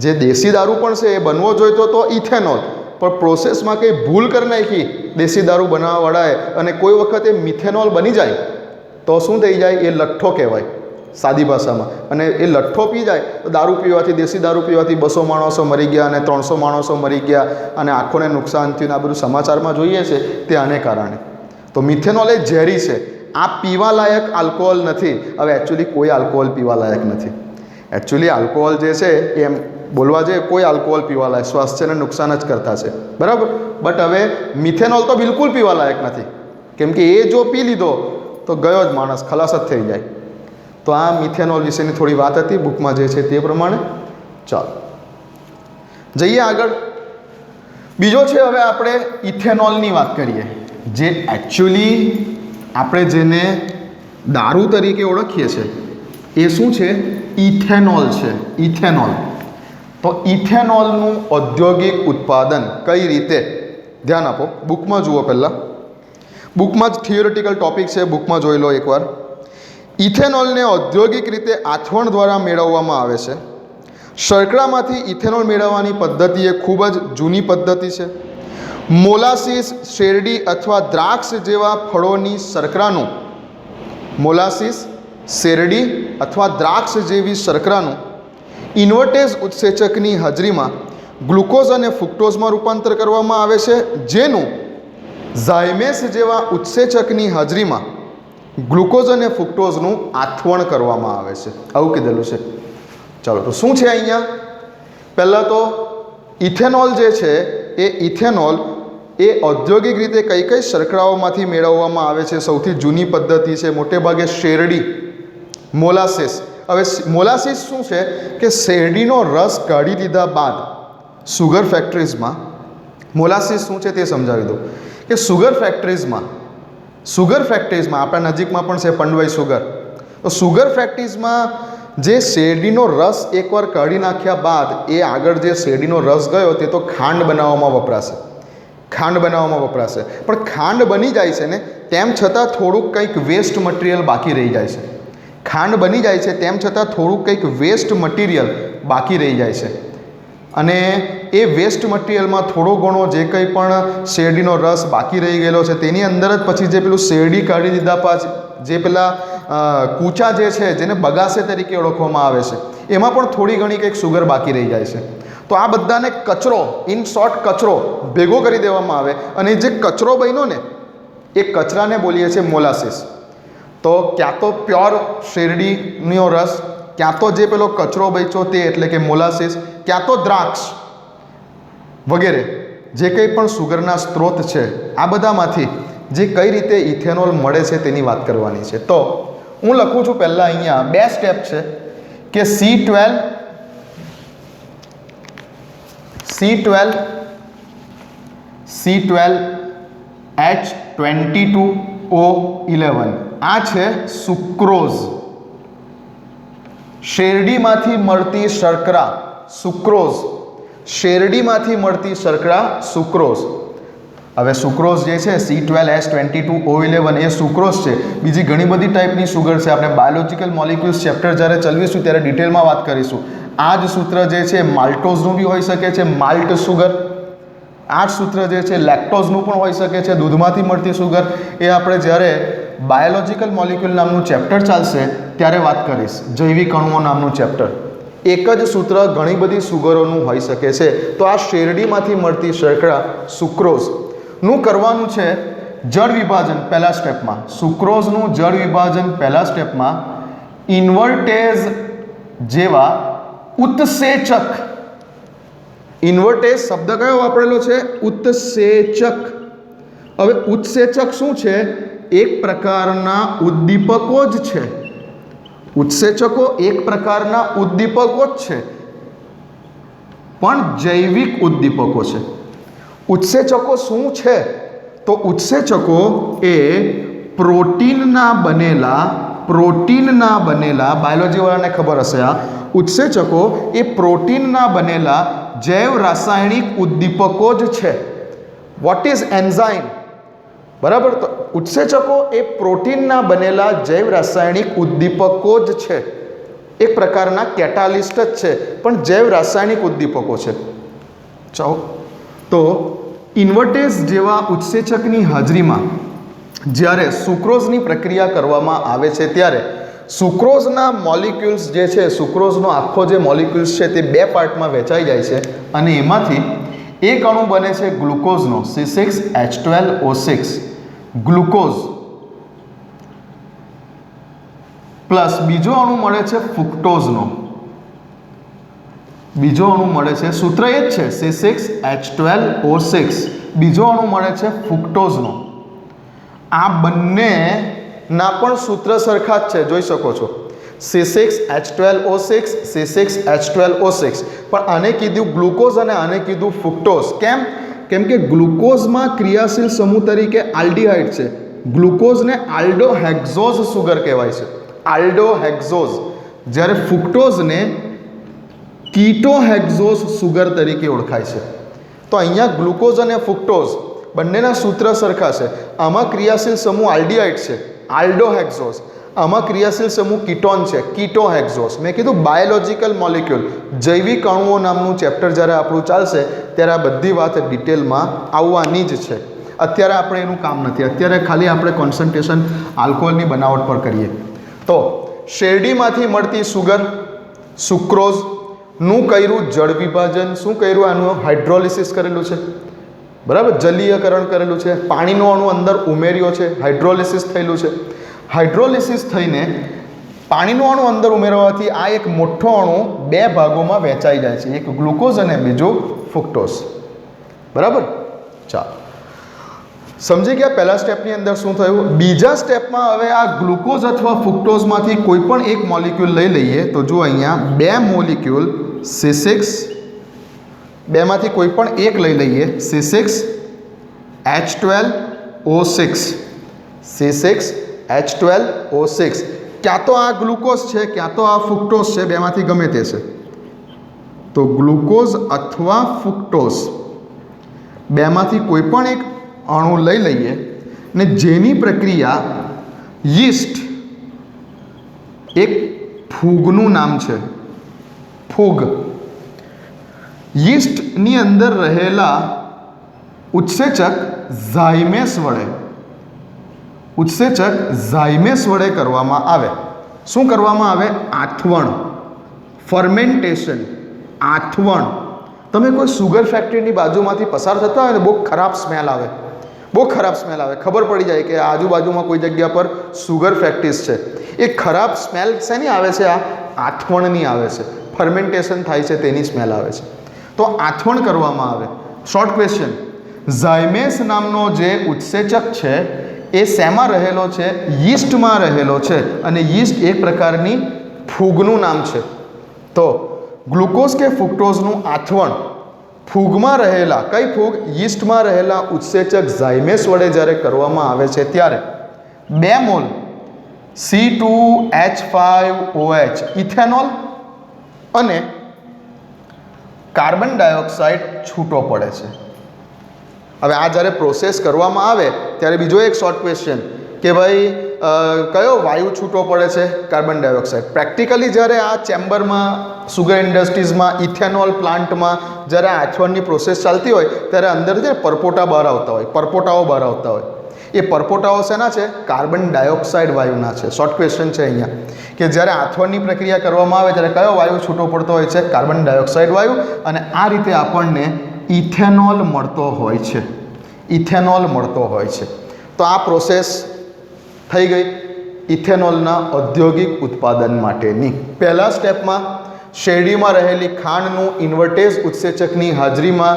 S1: જે દેશી દારૂ પણ છે એ બનવો જોઈતો તો ઇથેનોલ, પણ પ્રોસેસમાં કંઈ ભૂલ કરી નાખી દેશી દારૂ બનાવવાવાળાએ અને કોઈ વખત એ મિથેનોલ બની જાય તો શું થઈ જાય? એ લઠ્ઠો કહેવાય સાદી ભાષામાં. અને એ લઠ્ઠો પી જાય તો દારૂ પીવાથી, દેશી દારૂ પીવાથી 200 માણસો મરી ગયા અને 300 માણસો મરી ગયા અને આંખોને નુકસાન થયું. આ બધું સમાચારમાં જોઈએ છે તે આને કારણે. તો મિથેનોલ એ ઝેરી છે. આ પીવાલાયક આલ્કોહોલ નથી. હવે એકચ્યુઅલી કોઈ આલ્કોહોલ પીવાલાયક નથી. એકચ્યુઅલી આલ્કોહોલ જે છે એમ બોલવા જઈએ કોઈ આલ્કોહોલ પીવાલાયક, સ્વાસ્થ્યને નુકસાન જ કરતા છે, બરાબર. બટ હવે મિથેનોલ તો બિલકુલ પીવાલાયક નથી, કેમ કે એ જો પી લીધો તો ગયો જ માણસ, ખલાસ જ થઈ જાય. તો આ મિથેનોલ વિશેની થોડી વાત હતી બુકમાં જે છે તે પ્રમાણે. ચાલો જઈએ આગળ. બીજો છે હવે આપણે ઇથેનોલની વાત કરીએ, જે એકચ્યુઅલી આપણે જેને દારૂ તરીકે ઓળખીએ છીએ એ શું છે? ઇથેનોલ છે. ઇથેનોલ. તો ઇથેનોલનું ઔદ્યોગિક ઉત્પાદન કઈ રીતે? ધ્યાન આપો, બુકમાં જુઓ. પહેલાં બુકમાં જ થિયોરિટિકલ ટોપિક છે, બુકમાં જોઈ લો એકવાર. ઇથેનોલને ઔદ્યોગિક રીતે આથવણ દ્વારા મેળવવામાં આવે છે. શર્કરામાંથી ઇથેનોલ મેળવવાની પદ્ધતિ એ ખૂબ જ જૂની પદ્ધતિ છે. મોલાસીસ, શેરડી અથવા દ્રાક્ષ જેવા ફળોની શર્કરાનું, મોલાસીસ, શેરડી અથવા દ્રાક્ષ જેવી શર્કરાનું ઇન્વર્ટેઝ ઉત્સેચકની હાજરીમાં ગ્લુકોઝ અને ફ્રુક્ટોઝમાં રૂપાંતર કરવામાં આવે છે, જેનું ઝાયમેસ જેવા ઉત્સેચકની હાજરીમાં ગ્લુકોઝ અને ફ્રુક્ટોઝનું આથવણ કરવામાં આવે છે. આવું કીધેલું છે. ચાલો, તો શું છે અહીંયા? પહેલાં તો ઇથેનોલ જે છે એ ઇથેનોલ એ ઔદ્યોગિક રીતે કઈ કઈ શર્કરાઓમાંથી મેળવવામાં આવે છે? સૌથી જૂની પદ્ધતિ છે મોટે ભાગે શેરડી, મોલાસીસ. હવે મોલાસીસ શું છે કે શેરડીનો રસ કાઢી લીધા બાદ સુગર ફેક્ટરીઝમાં, મોલાસીસ શું છે તે સમજાવી દઉં કે સુગર ફેક્ટરીઝમાં આપણા નજીકમાં પણ છે પંડવાઈ સુગર. તો સુગર ફેક્ટરીઝમાં જે શેરડીનો રસ એકવાર કાઢી નાખ્યા બાદ એ આગળ જે શેરડીનો રસ ગયો તે તો ખાંડ બનાવવામાં વપરાશે, પણ ખાંડ બની જાય છે ને તેમ છતાં થોડુંક કંઈક વેસ્ટ મટીરિયલ બાકી રહી જાય છે. ખાંડ બની જાય છે તેમ છતાં થોડુંક કંઈક વેસ્ટ મટીરિયલ બાકી રહી જાય છે. અને એ વેસ્ટ મટીરિયલમાં થોડો ઘણો જે કંઈ પણ શેરડીનો રસ બાકી રહી ગયેલો છે તેની અંદર જ પછી જે પેલું શેરડી કાઢી દીધા પછી જે પેલા કૂચા જે છે જેને બગાસે તરીકે ઓળખવામાં આવે છે એમાં પણ થોડી ઘણી કંઈક સુગર બાકી રહી જાય છે. તો આ બધાને કચરો, ઇન શોર્ટ કચરો ભેગો કરી દેવામાં આવે અને જે કચરો બન્યો ને એ કચરાને બોલીએ છીએ મોલાસીસ. તો ક્યાં તો પ્યોર શેરડીનો રસ, ક્યાં તો જે પેલો કચરો બચ્યો તે એટલે કે મોલાસીસ, ક્યાં તો દ્રાક્ષ વગેરે જે કંઈ પણ સુગરના સ્ત્રોત છે આ બધામાંથી જે કઈ રીતે ઇથેનોલ મળે છે તેની વાત કરવાની છે. તો હું લખું છું પહેલાં અહીંયા 2 સ્ટેપ છે કે C12H22O11 આ છે સુક્રોઝ. શેરડીમાંથી મળતી શર્કરા સુક્રોઝ, શેરડીમાંથી મળતી શર્કરા સુક્રોઝ. હવે સુક્રોઝ જે છે C12H22O11 એ સુક્રોઝ છે. બીજી ઘણી બધી ટાઈપની સુગર છે. આપણે બાયોલોજિકલ મોલિક્યુલ્સ ચેપ્ટર જ્યારે ચલાવીશું ત્યારે ડિટેલમાં વાત કરીશું. આ જ સૂત્ર જે છે માલ્ટોઝનું બી હોઈ શકે છે, માલ્ટ સુગર. આ જ સૂત્ર જે છે લેક્ટોઝનું પણ હોઈ શકે છે, દૂધમાંથી મળતી સુગર. એ આપણે જ્યારે બાયોલોજિકલ મોલિક્યુલ નામનું ચેપ્ટર ચાલશે ત્યારે વાત કરીશ, જૈવિક અણુઓ નામનું ચેપ્ટર. એક જ સૂત્ર ઘણી બધી સુગરોનું હોઈ શકે છે. તો આ શેરડીમાંથી મળતી શર્કરા સુક્રોઝનું કરવાનું છે જળ વિભાજન પહેલા સ્ટેપમાં. સુક્રોઝનું જળ વિભાજન પહેલા સ્ટેપમાં ઇન્વર્ટેઝ જેવા ઉત્સેચક, ઇન્વર્ટેઝ શબ્દ કયો વાપરેલો છે? ઉત્સેચક. હવે ઉત્સેચક શું છે? એક પ્રકારના ઉદ્દીપકો જ છે. ઉત્સેચકો એક પ્રકારના ઉદ્દીપકો જ છે, પણ જૈવિક ઉદ્દીપકો છે. ઉત્સેચકો શું છે? તો ઉત્સેચકો એ પ્રોટીનના બનેલા, બાયોલોજીવાળાને ખબર હશે આ, ઉત્સેચકો એ પ્રોટીનના બનેલા જૈવ રાસાયણિક ઉદ્દીપકો જ છે. What is enzyme? બરાબર. તો ઉત્સેચકો એ પ્રોટીનના બનેલા જૈવ રાસાયણિક ઉદ્દીપકો જ છે, એક પ્રકારના કેટાલિસ્ટ જ છે, પણ જૈવ રાસાયણિક ઉદ્દીપકો છે. ચાલો, તો ઇન્વર્ટેઝ જેવા ઉત્સેચકની હાજરીમાં જ્યારે સુક્રોઝની પ્રક્રિયા કરવામાં આવે છે ત્યારે સુક્રોઝના મોલિક્યુલ્સ જે છે, સુક્રોઝનો આખો જે મોલિક્યુલ્સ છે તે બે પાર્ટમાં વહેંચાઈ જાય છે અને એમાંથી એક અણુ બને છે ગ્લુકોઝનો C6H12O6 ગ્લુકોઝ, પ્લસ બીજો અણુ મળે છે ફ્રુક્ટોઝનો, બીજો અણુ મળે છે, સૂત્ર એ જ છે C6H12O6, બીજો અણુ મળે છે ફ્રુક્ટોઝનો. આ બંનેના પણ સૂત્ર સરખા જ છે, જોઈ શકો છો, C6H12O6 C6H12O6, પણ આને કીધું ગ્લુકોઝ અને આને કીધું ફ્રુક્ટોઝ. કેમ કે ગ્લુકોઝમાં ક્રિયાશીલ સમૂહ તરીકે આલ્ડીહાઇડ છે, ગ્લુકોઝને આલ્ડોહેક્ઝોઝ સુગર કહેવાય છે, આલ્ડોહેક્ઝોઝ, જ્યારે ફ્રુક્ટોઝને કીટોહેક્ઝોઝ સુગર તરીકે ઓળખાય છે. તો અહીંયા ગ્લુકોઝ અને ફ્રુક્ટોઝ બંનેના સૂત્ર સરખા છે. આમાં ક્રિયાશીલ સમૂહ આલ્ડીહાઇડ છે, આલ્ડોહેક્ઝોઝ, આમાં ક્રિયાશીલ સમૂહ કીટોન છે, કીટોહેક્ઝોઝ. મેં કીધું બાયોલોજિકલ મોલિક્યુલ, જૈવિક અણુઓ નામનું ચેપ્ટર જ્યારે આપણું ચાલશે ત્યારે આ બધી વાત ડિટેલમાં આવવાની જ છે. અત્યારે આપણે એનું કામ નથી, અત્યારે ખાલી આપણે કોન્સન્ટ્રેશન આલ્કોહોલની બનાવટ પર કરીએ. તો શેરડીમાંથી મળતી સુગર, સુક્રોઝનું કર્યું જળ વિભાજન, શું કર્યું, આનું હાઇડ્રોલિસિસ કરેલું છે, બરાબર, જલીયકરણ કરેલું છે, પાણીનો અણુ અંદર ઉમેર્યો છે, હાઇડ્રોલિસિસ થયેલું છે. હાઇડ્રોલિસિસ થઈને પાણીનો અણુ અંદર ઉમેરવાથી આ એક મોટો અણુ બે ભાગોમાં વહેંચાઈ જાય છે, એક ગ્લુકોઝ અને બીજો ફ્રુક્ટોઝ. બરાબર. ચાલો, સમજી ગયા પહેલા સ્ટેપની અંદર શું થયું. બીજા સ્ટેપમાં હવે આ ગ્લુકોઝ અથવા ફ્રુક્ટોઝમાંથી કોઈ પણ એક મોલિક્યુલ લઈ લઈએ. તો જો અહીંયા બે મોલિક્યુલ C6, બેમાંથી કોઈ પણ એક લઈ લઈએ, C6H12O6, C6H12O6, ક્યાં તો આ ગ્લુકોઝ છે ક્યાં તો આ ફ્રુક્ટોઝ છે, બેમાંથી ગમે તે છે. તો ગ્લુકોઝ અથવા ફ્રુક્ટોઝ બેમાંથી કોઈ પણ એક અણુ લઈ લઈએ ને જેની પ્રક્રિયા યીસ્ટ, એક ફૂગનું નામ છે, ફૂગ, યીસ્ટની અંદર રહેલા ઉત્સેચક ઝાયમેસ વડે, ઉત્સેચક ઝાયમેસ વડે કરવામાં આવે. શું કરવામાં આવે? આથવણ, ફર્મેન્ટેશન, આથવણ. તમે કોઈ સુગર ફેક્ટરીની બાજુમાંથી પસાર થતા હોય ને બહુ ખરાબ સ્મેલ આવે, બહુ ખરાબ સ્મેલ આવે, ખબર પડી જાય કે આજુબાજુમાં કોઈ જગ્યા પર સુગર ફેક્ટરીઝ છે. એ ખરાબ સ્મેલ શેની આવે છે? આ આથવણની આવે છે, ફર્મેન્ટેશન થાય છે તેની સ્મેલ આવે છે. તો આથવણ કરવામાં આવે. શોર્ટ ક્વેશ્ચન, ઝાયમેસ નામનો જે ઉત્સેચક છે એ શેમાં રહેલો છે? યીસ્ટમાં રહેલો છે, અને યીસ્ટ એક પ્રકારની ફૂગનું નામ છે. તો ગ્લુકોઝ કે ફ્રુક્ટોઝનું આથવણ ફૂગમાં રહેલા, કઈ ફૂગ? યીસ્ટમાં રહેલા ઉત્સેચક ઝાયમેસ વડે જ્યારે કરવામાં આવે છે ત્યારે 2 મોલ C2H5OH ઇથેનોલ અને કાર્બન ડાયોક્સાઇડ છૂટો પડે છે. હવે આ જ્યારે પ્રોસેસ કરવામાં આવે ત્યારે બીજો એક શોર્ટ ક્વેશ્ચન કે ભાઈ કયો વાયુ છૂટો પડે છે? Carbon dioxide. પ્રેક્ટિકલી જ્યારે આ ચેમ્બરમાં, સુગર ઇન્ડસ્ટ્રીઝમાં, ઇથેનોલ પ્લાન્ટમાં જ્યારે આથવણની પ્રોસેસ ચાલતી હોય ત્યારે અંદર છે પરપોટા બહાર આવતા હોય, પરપોટાઓ બહાર આવતા હોય. એ પરપોટાઓ શેના છે? કાર્બન ડાયોક્સાઇડ વાયુના છે. શોર્ટ ક્વેશ્ચન છે અહીંયા કે જ્યારે આથવણની પ્રક્રિયા કરવામાં આવે ત્યારે કયો વાયુ છૂટો પડતો હોય છે? કાર્બન ડાયોક્સાઇડ વાયુ. અને આ રીતે આપણને ઇથેનોલ મળતો હોય છે, ઇથેનોલ મળતો હોય છે. તો આ પ્રોસેસ થઈ ગઈ ઇથેનોલના ઔદ્યોગિક ઉત્પાદન માટેની. પહેલા સ્ટેપમાં શેરડીમાં રહેલી ખાંડનું ઇન્વર્ટેઝ ઉત્સેચકની હાજરીમાં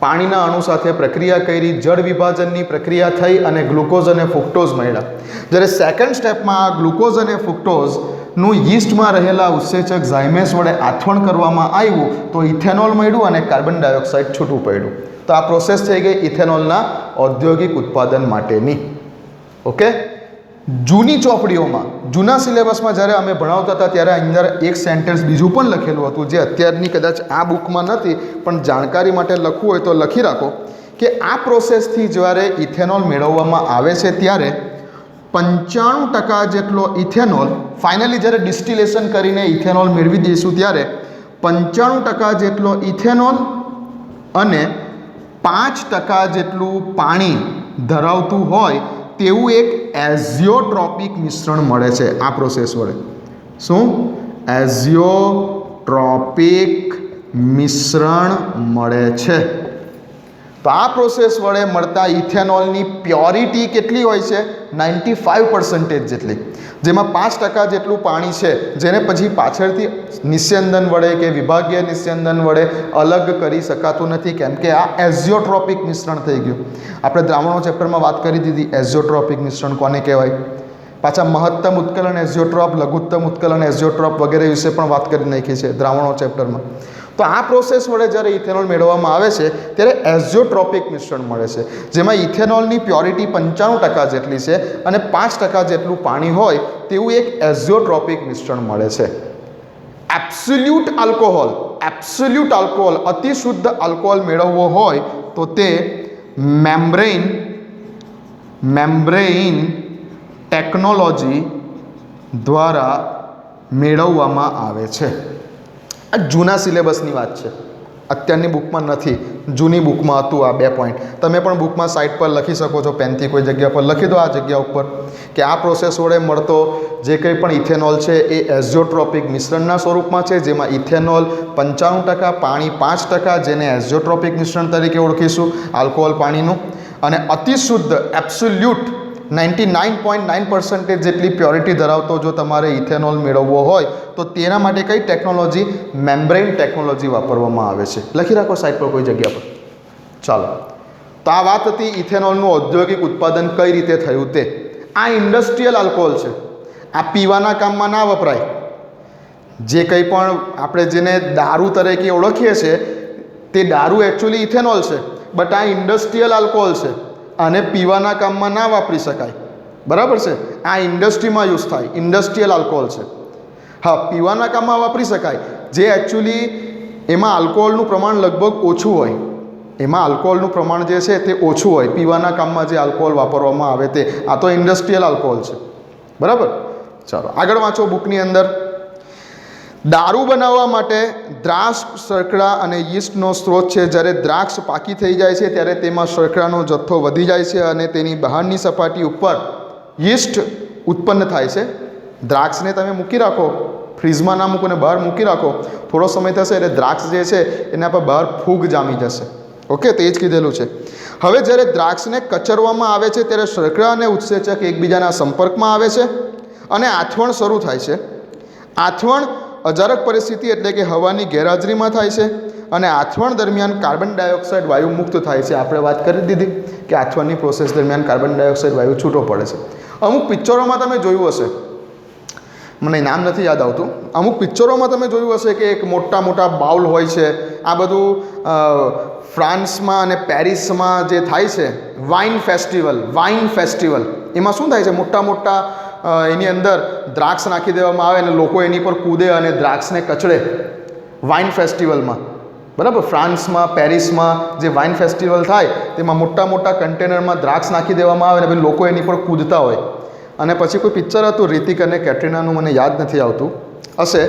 S1: પાણીના અણુ સાથે પ્રક્રિયા કરી, જળ વિભાજનની પ્રક્રિયા થઈ અને ગ્લુકોઝ અને ફ્રુક્ટોઝ મળ્યા. જ્યારે સેકન્ડ સ્ટેપમાં આ ગ્લુકોઝ અને ફ્રુક્ટોઝનું યીસ્ટમાં રહેલા ઉત્સેચક ઝાયમેસ વડે આથવણ કરવામાં આવ્યું તો ઇથેનોલ મળ્યું અને કાર્બન ડાયોક્સાઇડ છૂટું પડ્યું. તો આ પ્રોસેસ થઈ ગઈ ઇથેનોલના ઔદ્યોગિક ઉત્પાદન માટેની. ઓકે. જૂની ચોપડીઓમાં, જૂના સિલેબસમાં જ્યારે અમે ભણાવતા હતા ત્યારે અંદર એક સેન્ટેન્સ બીજું પણ લખેલું હતું જે અત્યારની કદાચ આ બુકમાં નથી, પણ જાણકારી માટે લખવું હોય તો લખી રાખો કે આ પ્રોસેસથી જ્યારે ઇથેનોલ મેળવવામાં આવે છે ત્યારે 95% જેટલો ઇથેનોલ ફાઇનલી જ્યારે ડિસ્ટિલેશન કરીને ઇથેનોલ મેળવી દઈશું ત્યારે 95% જેટલો ઇથેનોલ અને 5% જેટલું પાણી ધરાવતું હોય તેવું એક એઝિયોટ્રોપિક મિશ્રણ મળે છે આ પ્રોસેસ વડે. શું? એઝિયોટ્રોપિક મિશ્રણ મળે છે. તો આ પ્રોસેસ વડે મળતા ઇથેનોલની પ્યોરિટી કેટલી હોય છે? 95% જેટલી, જેમાં 5% જેટલું પાણી છે જેને પછી પાછળથી નિસ્યંદન વડે કે વિભાગીય નિસ્યંદન વડે અલગ કરી શકાતું નથી, કેમ કે આ એઝિયોટ્રોપિક મિશ્રણ થઈ ગયું. આપણે દ્રાવણો ચેપ્ટરમાં વાત કરી દીધી એઝિયોટ્રોપિક મિશ્રણ કોને કહેવાય. પાછા મહત્તમ ઉત્કલન એઝિયોટ્રોપ, લઘુત્તમ ઉત્કલન એઝિયોટ્રોપ વગેરે વિશે પણ વાત કરી નાખી છે દ્રાવણો ચેપ્ટરમાં. તો આ પ્રોસેસ વડે જ્યારે ઇથેનોલ મેળવવામાં આવે છે ત્યારે એઝિયોટ્રોપિક મિશ્રણ મળે છે, જેમાં ઇથેનોલની પ્યોરિટી 95% જેટલી છે અને 5% જેટલું પાણી હોય તેવું એક એઝિયોટ્રોપિક મિશ્રણ મળે છે. એબ્સોલ્યુટ આલ્કોહોલ, અતિ શુદ્ધ આલ્કોહોલ મેળવવો હોય તો તે મેમ્બ્રેઇન ટેકનોલોજી દ્વારા મેળવવામાં આવે છે. આ જૂના સિલેબસની વાત છે, અત્યારની બુકમાં નથી, જૂની બુકમાં હતું આ 2 પોઈન્ટ. તમે પણ બુકમાં સાઇડ પર લખી શકો છો, પેનથી કોઈ જગ્યા પર લખી દો આ જગ્યા ઉપર કે આ પ્રોસેસ વડે મળતો જે કંઈ પણ ઇથેનોલ છે એ એઝિયોટ્રોપિક મિશ્રણના સ્વરૂપમાં છે, જેમાં ઇથેનોલ 95%, પાણી 5%, જેને એઝિયોટ્રોપિક મિશ્રણ તરીકે ઓળખીશું આલ્કોહોલ પાણીનું, અને અતિશુદ્ધ એબ્સોલ્યુટ 99.9% જેટલી પ્યોરિટી ધરાવતો જો તમારે ઇથેનોલ મેળવવો હોય તો તેના માટે કઈ ટેકનોલોજી? મેમ્બ્રેઇન ટેકનોલોજી વાપરવામાં આવે છે. લખી રાખો સાઈડ પર કોઈ જગ્યા પર. ચાલો, તો આ વાત હતી ઇથેનોલનું ઔદ્યોગિક ઉત્પાદન કઈ રીતે થયું તે. આ ઇન્ડસ્ટ્રીયલ આલ્કોહોલ છે, આ પીવાના કામમાં ના વપરાય. જે કંઈ પણ આપણે જેને દારૂ તરીકે ઓળખીએ છીએ તે દારૂ એકચ્યુઅલી ઇથેનોલ છે, બટ આ ઇન્ડસ્ટ્રીયલ આલ્કોહોલ છે, આને પીવાના કામમાં ના વાપરી શકાય. બરાબર છે? આ ઇન્ડસ્ટ્રીમાં યુઝ થાય, ઇન્ડસ્ટ્રીયલ આલ્કોહોલ છે. હા, પીવાના કામમાં વાપરી શકાય, જે એકચ્યુઅલી એમાં આલ્કોહોલનું પ્રમાણ લગભગ ઓછું હોય, એમાં આલ્કોહોલનું પ્રમાણ જે છે તે ઓછું હોય. પીવાના કામમાં જે આલ્કોહોલ વાપરવામાં આવે તે, આ તો ઇન્ડસ્ટ્રીયલ આલ્કોહોલ છે. બરાબર? ચાલો આગળ વાંચો બુકની અંદર. દારૂ બનાવવા માટે દ્રાક્ષ, શર્કરા અને યીસ્ટનો સ્ત્રોત છે. જ્યારે દ્રાક્ષ પાકી થઈ જાય છે ત્યારે તેમાં શર્કરાનો જથ્થો વધી જાય છે અને તેની બહારની સપાટી ઉપર યીસ્ટ ઉત્પન્ન થાય છે. દ્રાક્ષને તમે મૂકી રાખો, ફ્રીઝમાં ના મૂકો ને બહાર મૂકી રાખો, થોડો સમય થશે એટલે દ્રાક્ષ જે છે એના પર બહાર ફૂગ જામી જશે. ઓકે, તો એ જ કીધેલું છે. હવે જ્યારે દ્રાક્ષને કચરવામાં આવે છે ત્યારે શર્કરા અને ઉત્સેચક એકબીજાના સંપર્કમાં આવે છે અને આથવણ શરૂ થાય છે. આથવણ અજારક પરિસ્થિતિ એટલે કે હવાની ગેરહાજરીમાં થાય છે અને આથવણ દરમિયાન કાર્બન ડાયોક્સાઇડ વાયુ મુક્ત થાય છે. આપણે વાત કરી દીધી કે આથવણની પ્રોસેસ દરમિયાન કાર્બન ડાયોક્સાઇડ વાયુ છૂટો પડે છે. અમુક પિક્ચરોમાં તમે જોયું હશે, મને નામ નથી યાદ આવતું, અમુક પિક્ચરોમાં તમે જોયું હશે કે એક મોટા મોટા બાઉલ હોય છે. આ બધું ફ્રાન્સમાં અને પેરિસમાં જે થાય છે વાઇન ફેસ્ટિવલ, એમાં શું થાય છે? મોટા મોટા એની અંદર દ્રાક્ષ નાખી દેવામાં આવે અને લોકો એની પર કૂદે અને દ્રાક્ષને કચડે વાઇન ફેસ્ટિવલમાં. બરાબર? ફ્રાન્સમાં, પેરિસમાં જે વાઇન ફેસ્ટિવલ થાય તેમાં મોટા મોટા કન્ટેનરમાં દ્રાક્ષ નાખી દેવામાં આવે અને પછી લોકો એની પર કૂદતા હોય. અને પછી કોઈ પિક્ચર હતું રિતિક અને કેટરીનાનું, મને યાદ નથી આવતું, હશે,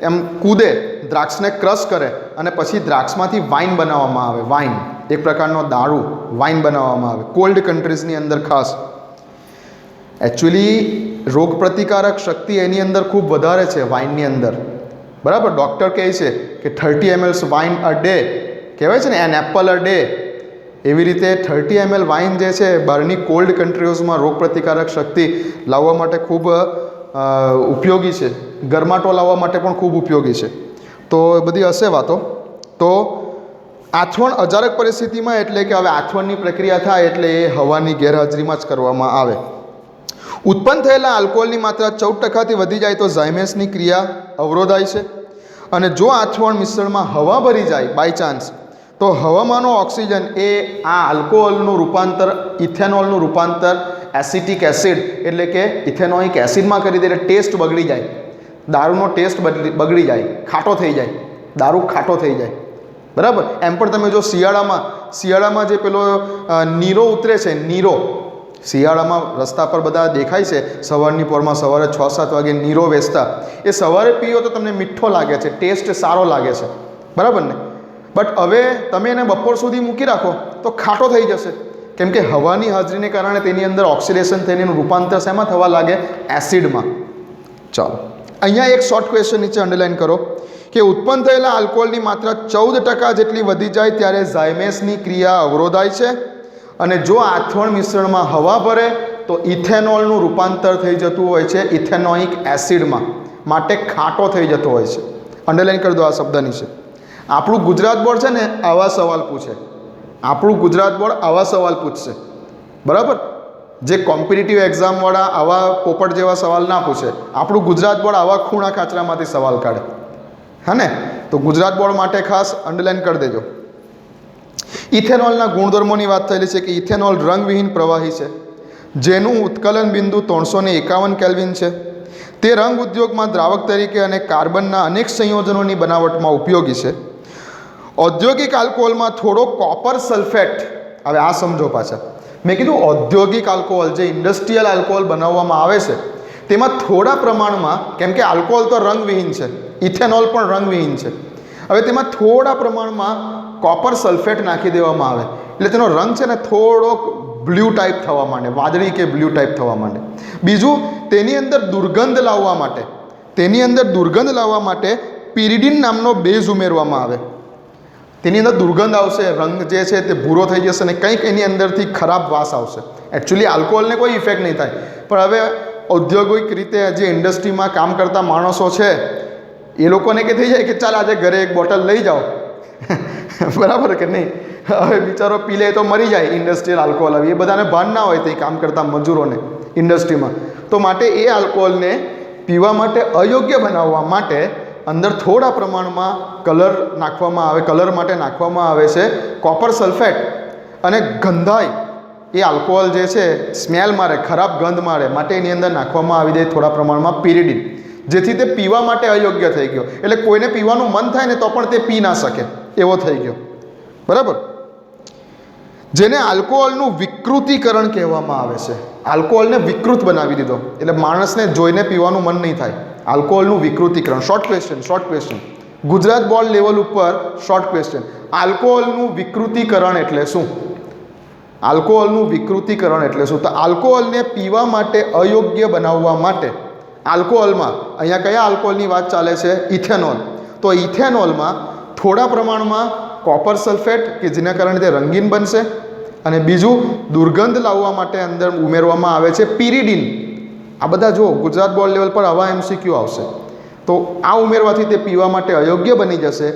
S1: એમ કૂદે, દ્રાક્ષને ક્રશ કરે અને પછી દ્રાક્ષમાંથી વાઇન બનાવવામાં આવે. વાઇન એક પ્રકારનો દારૂ, વાઇન બનાવવામાં આવે કોલ્ડ કન્ટ્રીઝની અંદર ખાસ. એકચ્યુઅલી રોગ પ્રતિકારક શક્તિ એની અંદર ખૂબ વધારે છે વાઇનની અંદર. બરાબર? ડૉક્ટર કહે છે કે 30 ml વાઇન અ ડે, કહેવાય છે ને એન એપલ અ ડે, એવી રીતે 30 ml વાઇન જે છે બહારની કોલ્ડ કન્ટ્રીઓઝમાં રોગ પ્રતિકારક શક્તિ લાવવા માટે ખૂબ ઉપયોગી છે, ગરમાટો લાવવા માટે પણ ખૂબ ઉપયોગી છે. તો એ બધી હશે વાતો. તો આથવણ અજારક પરિસ્થિતિમાં એટલે કે હવે આથવણની પ્રક્રિયા થાય એટલે એ હવાની ગેરહાજરીમાં જ કરવામાં આવે. ઉત્પન્ન થયેલા આલ્કોહોલની માત્રા 14%થી વધી જાય તો ઝાયમેસની ક્રિયા અવરોધાય છે અને જો આથવણ મિશ્રણમાં હવા ભરી જાય બાય ચાન્સ તો હવામાંનો ઓક્સિજન એ આ આલ્કોહોલનું રૂપાંતર, ઇથેનોલનું રૂપાંતર એસિટિક એસિડ એટલે કે ઇથેનોઇક એસિડમાં કરી દે એટલે ટેસ્ટ બગડી જાય, દારૂનો ટેસ્ટ બગડી જાય, ખાટો થઈ જાય, દારૂ ખાટો થઈ જાય. બરાબર? એમ પણ તમે જો શિયાળામાં શિયાળામાં જે પેલો નીરો ઉતરે છે, નીરો શિયાળામાં રસ્તા પર બધા દેખાય છે સવારની પોરમાં, સવારે 6-7 વાગે નીરો વેચતા, એ સવારે પીઓ તો તમને મીઠો લાગે છે, ટેસ્ટ સારો લાગે છે, બરાબર ને? બટ હવે તમે એને બપોર સુધી મૂકી રાખો તો ખાટો થઈ જશે, કેમ કે હવાની હાજરીને કારણે તેની અંદર ઓક્સિડેશન થઈને એનું રૂપાંતર શેમાં થવા લાગે? એસિડમાં. ચાલો, અહીંયા એક શોર્ટ ક્વેશ્ચન નીચે અંડરલાઇન કરો કે ઉત્પન્ન થયેલા આલ્કોહોલની માત્રા 14% જેટલી વધી જાય ત્યારે ઝાયમેસની ક્રિયા અવરોધાય છે, અને જો આથવણ મિશ્રણમાં હવા ભરે તો ઇથેનોલનું રૂપાંતર થઈ જતું હોય છે ઇથેનોઇક એસિડમાં, માટે ખાટો થઈ જતો હોય છે. અંડરલાઇન કરી દો આ શબ્દની છે. આપણું ગુજરાત બોર્ડ છે ને આવા સવાલ પૂછે, આપણું ગુજરાત બોર્ડ આવા સવાલ પૂછશે, બરાબર? જે કોમ્પિટિટિવ એક્ઝામવાળા આવા પોપટ જેવા સવાલ ના પૂછે. આપણું ગુજરાત બોર્ડ આવા ખૂણા કાચરામાંથી સવાલ કાઢે, હા ને? તો ગુજરાત બોર્ડ માટે ખાસ અંડરલાઇન કરી દેજો. ઇથેનોલના ગુણધર્મોની વાત થયેલી છે કે ઇથેનોલ રંગવિહીન પ્રવાહી છે, જેનું ઉત્કલન બિંદુ 351 કેલ્વિન છે. તે રંગ ઉદ્યોગમાં દ્રાવક તરીકે અને કાર્બનના અનેક સંયોજનોની બનાવટમાં ઉપયોગી છે. ઔદ્યોગિક આલ્કોહોલમાં થોડો કોપર સલ્ફેટ, હવે આ સમજો પાછા, મેં કીધું ઔદ્યોગિક આલ્કોહોલ જે ઇન્ડસ્ટ્રીયલ આલ્કોહોલ બનાવવામાં આવે છે તેમાં થોડા પ્રમાણમાં, કેમ કે આલ્કોહોલ તો રંગવિહીન છે, ઇથેનોલ પણ રંગવિહીન છે, હવે તેમાં થોડા પ્રમાણમાં કોપર સલ્ફેટ નાખી દેવામાં આવે એટલે તેનો રંગ છે ને થોડોક બ્લુ ટાઈપ થવા માંડે, વાદળી કે બ્લુ ટાઈપ થવા માંડે. બીજું, તેની અંદર દુર્ગંધ લાવવા માટે, તેની અંદર દુર્ગંધ લાવવા માટે પિરિડિન નામનો બેઝ ઉમેરવામાં આવે. તેની અંદર દુર્ગંધ આવશે, રંગ જે છે તે ભૂરો થઈ જશે અને કંઈક એની અંદરથી ખરાબ વાસ આવશે. એકચ્યુઅલી આલ્કોહોલને કોઈ ઇફેક્ટ નહીં થાય, પણ હવે ઔદ્યોગિક રીતે જે ઇન્ડસ્ટ્રીમાં કામ કરતા માણસો છે એ લોકોને કે થઈ જાય કે ચાલ આજે ઘરે એક બોટલ લઈ જાઓ, બરાબર કે નહીં? હવે બિચારો પી લે તો મરી જાય ઇન્ડસ્ટ્રીયલ આલ્કોહોલ. હવે એ બધાને ભાન ના હોય તે કામ કરતા મજૂરોને ઇન્ડસ્ટ્રીમાં, તો માટે એ આલ્કોહોલને પીવા માટે અયોગ્ય બનાવવા માટે અંદર થોડા પ્રમાણમાં કલર નાખવામાં આવે, કલર માટે નાખવામાં આવે છે કોપર સલ્ફેટ. અને ગંધાય એ આલ્કોહોલ જે છે સ્મેલ મારે, ખરાબ ગંધ મારે, માટે એની અંદર નાખવામાં આવી જાય થોડા પ્રમાણમાં પિરિડિન, જેથી તે પીવા માટે અયોગ્ય થઈ ગયો. એટલે કોઈને પીવાનું મન થાય ને તો પણ તે પી ના શકે એવો થઈ ગયો, બરાબર? જેને આલ્કોહોલનું વિકૃતિકરણ કહેવામાં આવે છે. આલ્કોહોલને વિકૃત બનાવી દીધો એટલે માણસને જોઈને પીવાનું મન નહીં થાય. આલ્કોહોલનું વિકૃતિકરણ. Short question, short question, Gujarat board level ઉપર શોર્ટ ક્વેશ્ચન. આલ્કોહોલનું વિકૃતિકરણ એટલે શું? આલ્કોહોલનું વિકૃતિકરણ એટલે શું? તો આલ્કોહોલને પીવા માટે અયોગ્ય બનાવવા માટે આલ્કોહોલમાં, અહીંયા કયા આલ્કોહોલની વાત ચાલે છે? ઇથેનોલ. તો ઇથેનોલમાં થોડા પ્રમાણમાં કોપર સલ્ફેટ કે જેના કારણે તે રંગીન બનશે, અને બીજું દુર્ગંધ લાવવા માટે અંદર ઉમેરવામાં આવે છે પિરિડિન. આ બધા જો ગુજરાત બોર્ડ લેવલ પર આવા MCQ આવશે, તો આ ઉમેરવાથી તે પીવા માટે અયોગ્ય બની જશે.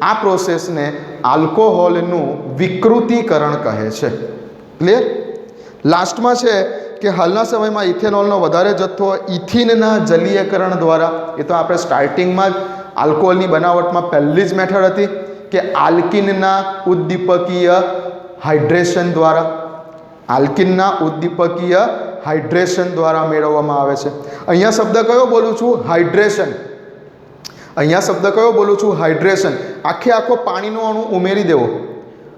S1: આ પ્રોસેસને આલ્કોહોલનું વિકૃતિકરણ કહે છે. ક્લિયર? લાસ્ટમાં છે કે હાલના સમયમાં ઇથેનોલનો વધારે જથ્થો ઇથિનના જલીયકરણ દ્વારા, એ તો આપણે સ્ટાર્ટિંગમાં જ આલ્કોહોલની બનાવટમાં પહેલી જ મેથડ હતી કે આલ્કિનના ઉદ્દીપકીય હાઇડ્રેશન દ્વારા, આલ્કિનના ઉદ્દીપકીય હાઇડ્રેશન દ્વારા મેળવવામાં આવે છે. અહીંયા શબ્દ કયો બોલું છું? હાઇડ્રેશન. અહીંયા શબ્દ કયો બોલું છું? હાઇડ્રેશન. આખે આખો પાણીનો અણુ ઉમેરી દેવો.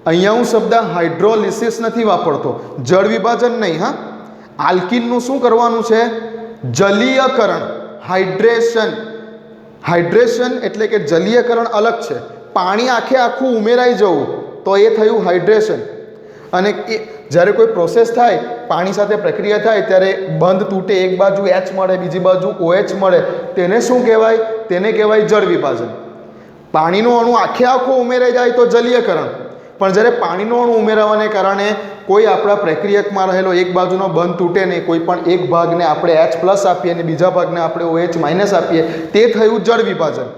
S1: અહીંયા હું શબ્દ હાઇડ્રોલિસિસ નથી વાપરતો, જળ વિભાજન નહીં. હા, આલ્કિનનું શું કરવાનું છે? જલીયકરણ. હાઇડ્રેશન. હાઇડ્રેશન એટલે કે જલીયકરણ અલગ છે. પાણી આખે આખું ઉમેરાઈ જવું તો એ થયું હાઇડ્રેશન. અને એ જ્યારે કોઈ પ્રોસેસ થાય, પાણી સાથે પ્રક્રિયા થાય, ત્યારે બંધ તૂટે, એક બાજુ H મળે, બીજી બાજુ OH મળે, તેને શું કહેવાય? તેને કહેવાય જળ વિભાજન. પાણીનો અણુ આખે આખો ઉમેરાઈ જાય તો જલીયકરણ. પણ જ્યારે પાણીનો અણુ ઉમેરાવાને કારણે કોઈ આપણા પ્રક્રિયકમાં રહેલો એક બાજુનો બંધ તૂટે નહીં, કોઈ પણ એક ભાગને આપણે H+ આપીએ અને બીજા ભાગને આપણે OH- આપીએ, તે થયું જળ વિભાજન.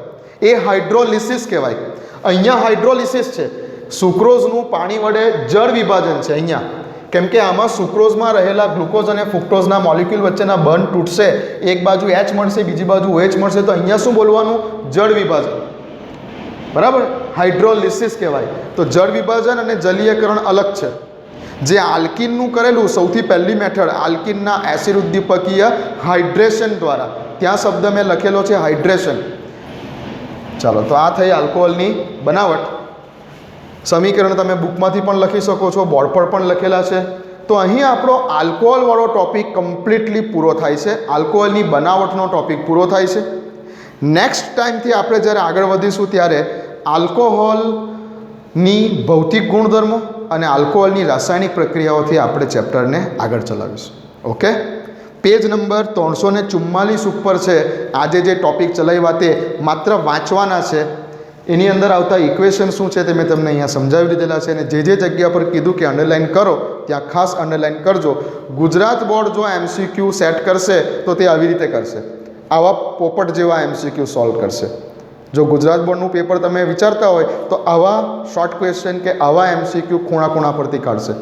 S1: એ હાઇડ્રોલિસિસ કહેવાય. અહીંયા હાઇડ્રોલિસિસ છે, સુક્રોઝનું પાણી વડે જળ વિભાજન છે અહીંયા. કેમ કે આમાં સુક્રોઝમાં રહેલા ગ્લુકોઝ અને ફ્રુક્ટોઝના મોલિક્યુલ વચ્ચેના બંધ તૂટશે, એક બાજુ H મળશે, બીજી બાજુ OH મળશે, તો અહીંયા શું બોલવાનું? જળ વિભાજન. બરાબર? હાઇડ્રોલિસિસ કહેવાય. તો જળ વિભાજન અને જલીયકરણ અલગ છે. જે આલ્કિનનું કરેલું સૌથી પહેલી મેથડ, આલ્કિનના એસિડ ઉદ્દીપકીય હાઇડ્રેશન દ્વારા, ત્યાં શબ્દ મેં લખેલો છે હાઇડ્રેશન. ચાલો, તો આ થઈ આલ્કોહોલની બનાવટ. સમીકરણ તમે બુકમાંથી પણ લખી શકો છો, બોર્ડ પર પણ લખેલા છે. તો અહીં આપણો આલ્કોહોલવાળો ટોપિક કમ્પ્લીટલી પૂરો થાય છે. આલ્કોહોલની બનાવટનો ટોપિક પૂરો થાય છે. નેક્સ્ટ ટાઈમથી આપણે જ્યારે આગળ વધીશું ત્યારે આલ્કોહોલની ભૌતિક ગુણધર્મો અને આલ્કોહોલની રાસાયણિક પ્રક્રિયાઓથી આપણે ચેપ્ટરને આગળ ચલાવીશું. ઓકે, પેજ નંબર 344 ઉપર છે. આજે જે ટોપિક ચલાવ્યા તે માત્ર વાંચવાના છે. એની અંદર આવતા ઇક્વેશન શું છે તે મેં તમને અહીંયા સમજાવી દીધેલા છે. અને જે જગ્યા પર કીધું કે અંડરલાઇન કરો ત્યાં ખાસ અંડરલાઇન કરજો. ગુજરાત બોર્ડ જો MCQ સેટ કરશે તો તે આવી રીતે કરશે, આવા પોપટ જેવા MCQ સોલ્વ કરશે. જો ગુજરાત બોર્ડનું પેપર તમે વિચારતા હોય તો આવા શોર્ટ ક્વેશ્ચન કે આવા MCQ ખૂણા પરથી કાઢશે.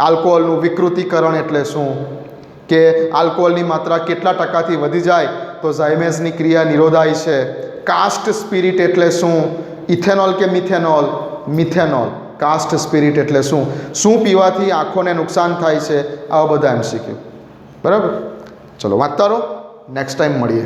S1: આલ્કોહોલનું વિકૃતિકરણ એટલે શું, કે આલ્કોહોલની માત્રા કેટલા ટકાથી વધી જાય તો ઝાયમેઝની ક્રિયા નિરોધાય છે. કાસ્ટ સ્પિરિટ એટલે શું, ઇથેનોલ કે મિથેનોલ, મિથેનોલ. કાસ્ટ સ્પિરિટ એટલે શું, શું પીવાથી આંખોને નુકસાન થાય છે, આવા બધા MCQ. બરાબર, ચલો વાંચતા રહો. નેક્સ્ટ ટાઈમ મળીએ.